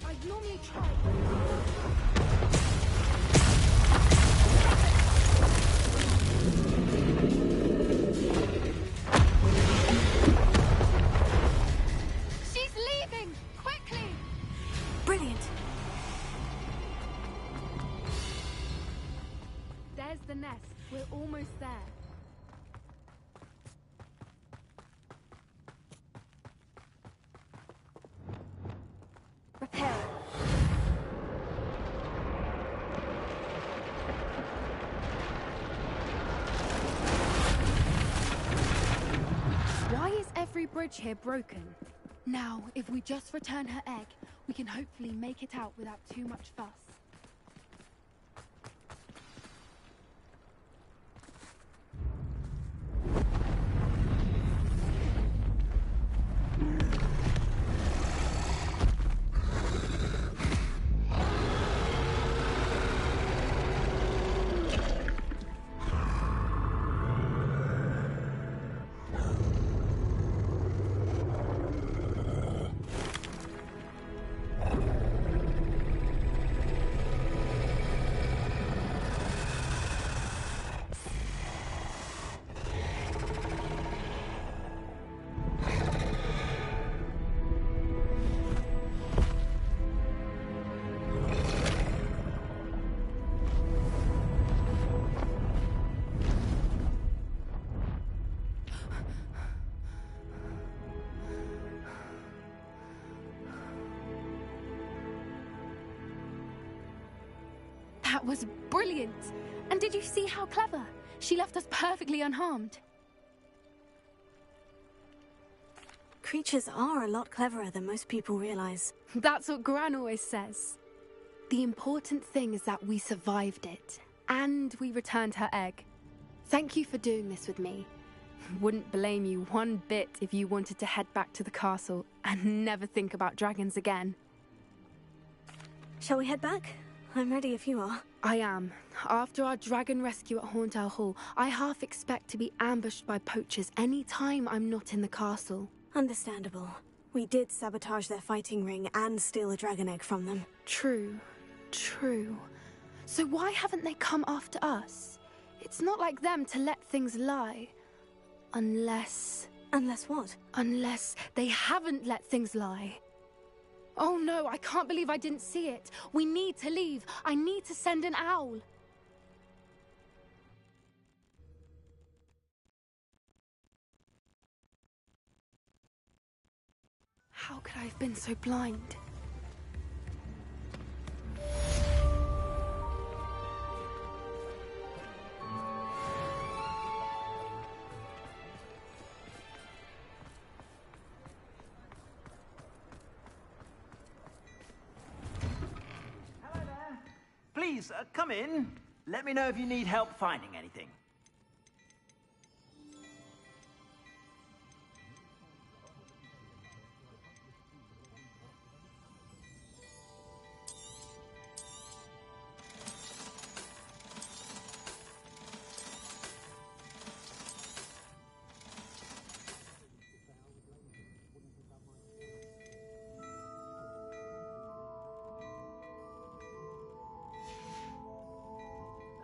I'd normally try. Brilliant. There's the nest. We're almost there. Repair. Why is every bridge here broken? Now, if we just return her egg, we can hopefully make it out without too much fuss. That was brilliant! And did you see how clever? She left us perfectly unharmed. Creatures are a lot cleverer than most people realize. That's what Gran always says. The important thing is that we survived it, and we returned her egg. Thank you for doing this with me. Wouldn't blame you one bit if you wanted to head back to the castle and never think about dragons again. Shall we head back? I'm ready if you are. I am. After our dragon rescue at Hauntow Hall, I half expect to be ambushed by poachers any time I'm not in the castle. Understandable. We did sabotage their fighting ring and steal a dragon egg from them. True. So why haven't they come after us? It's not like them to let things lie. Unless... Unless what? Unless they haven't let things lie. Oh no, I can't believe I didn't see it. We need to leave. I need to send an owl. How could I have been so blind? Please, come in. Let me know if you need help finding anything.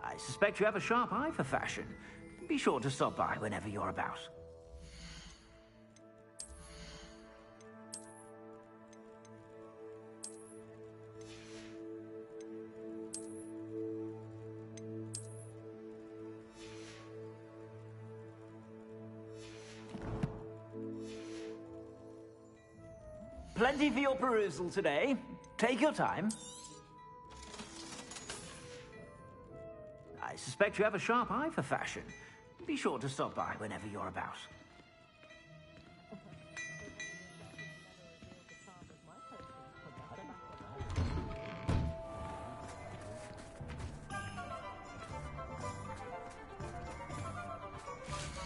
I suspect you have a sharp eye for fashion. Be sure to stop by whenever you're about. Plenty for your perusal today. Take your time. I suspect you have a sharp eye for fashion. Be sure to stop by whenever you're about.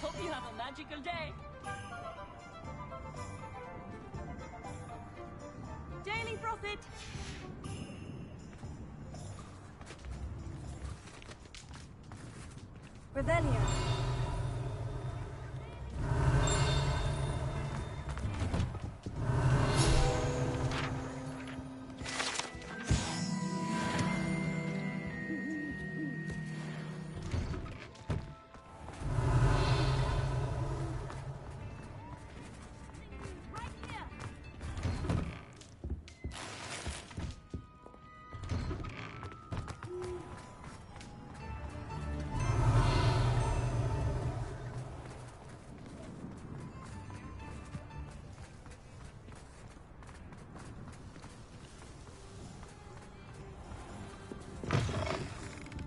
Hope you have a magical day. Daily profit. Revelio.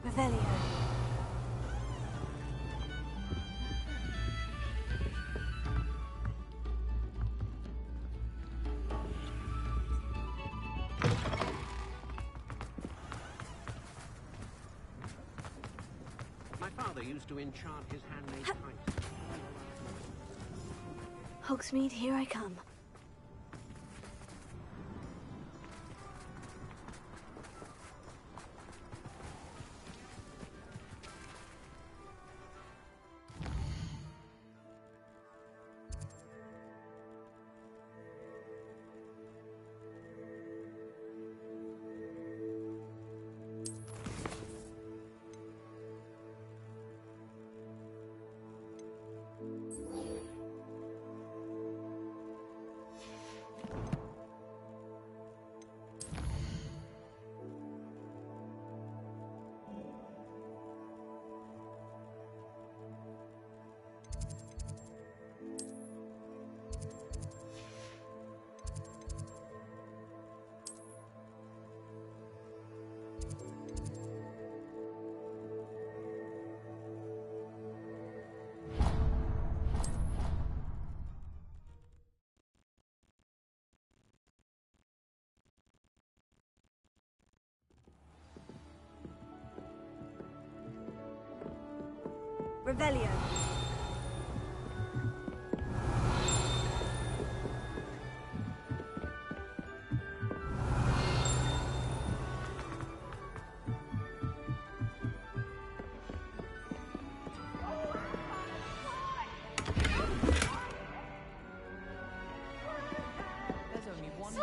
Revelio. My father used to enchant his handmade pipes. Hogsmeade, here I come. Revelio. There's only one.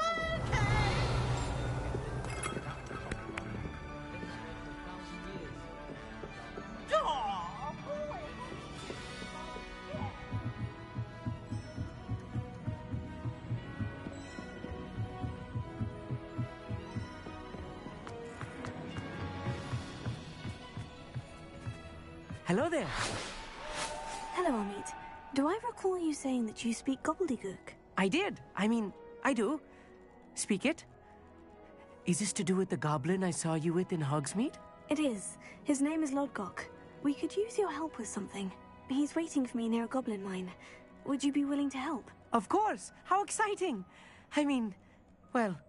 Hello there. Hello, Amit. Do I recall you saying that you speak gobbledygook? I did. I do. Speak it. Is this to do with the goblin I saw you with in Hogsmeade? It is. His name is Lodgok. We could use your help with something. He's waiting for me near a goblin mine. Would you be willing to help? Of course. How exciting. Well,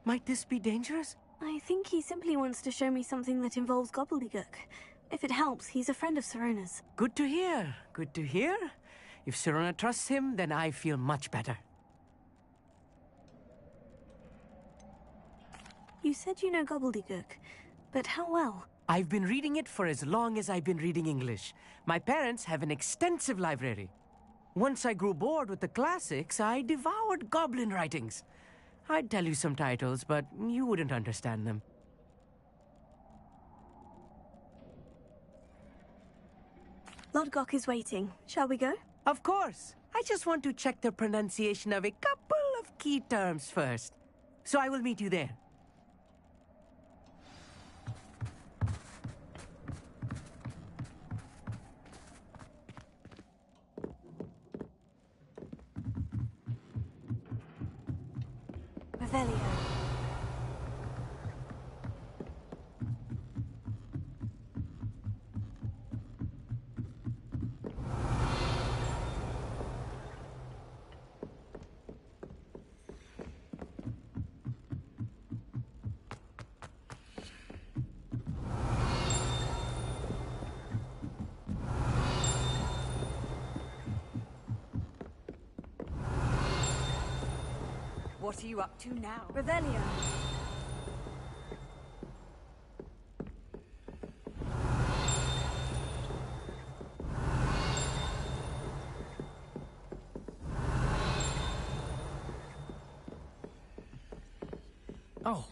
might this be dangerous? I think he simply wants to show me something that involves gobbledygook. If it helps, he's a friend of Sirona's. Good to hear. Good to hear. If Sirona trusts him, then I feel much better. You said you know gobbledygook, but how well? I've been reading it for as long as I've been reading English. My parents have an extensive library. Once I grew bored with the classics, I devoured goblin writings. I'd tell you some titles, but you wouldn't understand them. Lodgok is waiting. Shall we go? Of course. I just want to check the pronunciation of a couple of key terms first. So I will meet you there. Revelio. What are you up to now? Revelio. Oh,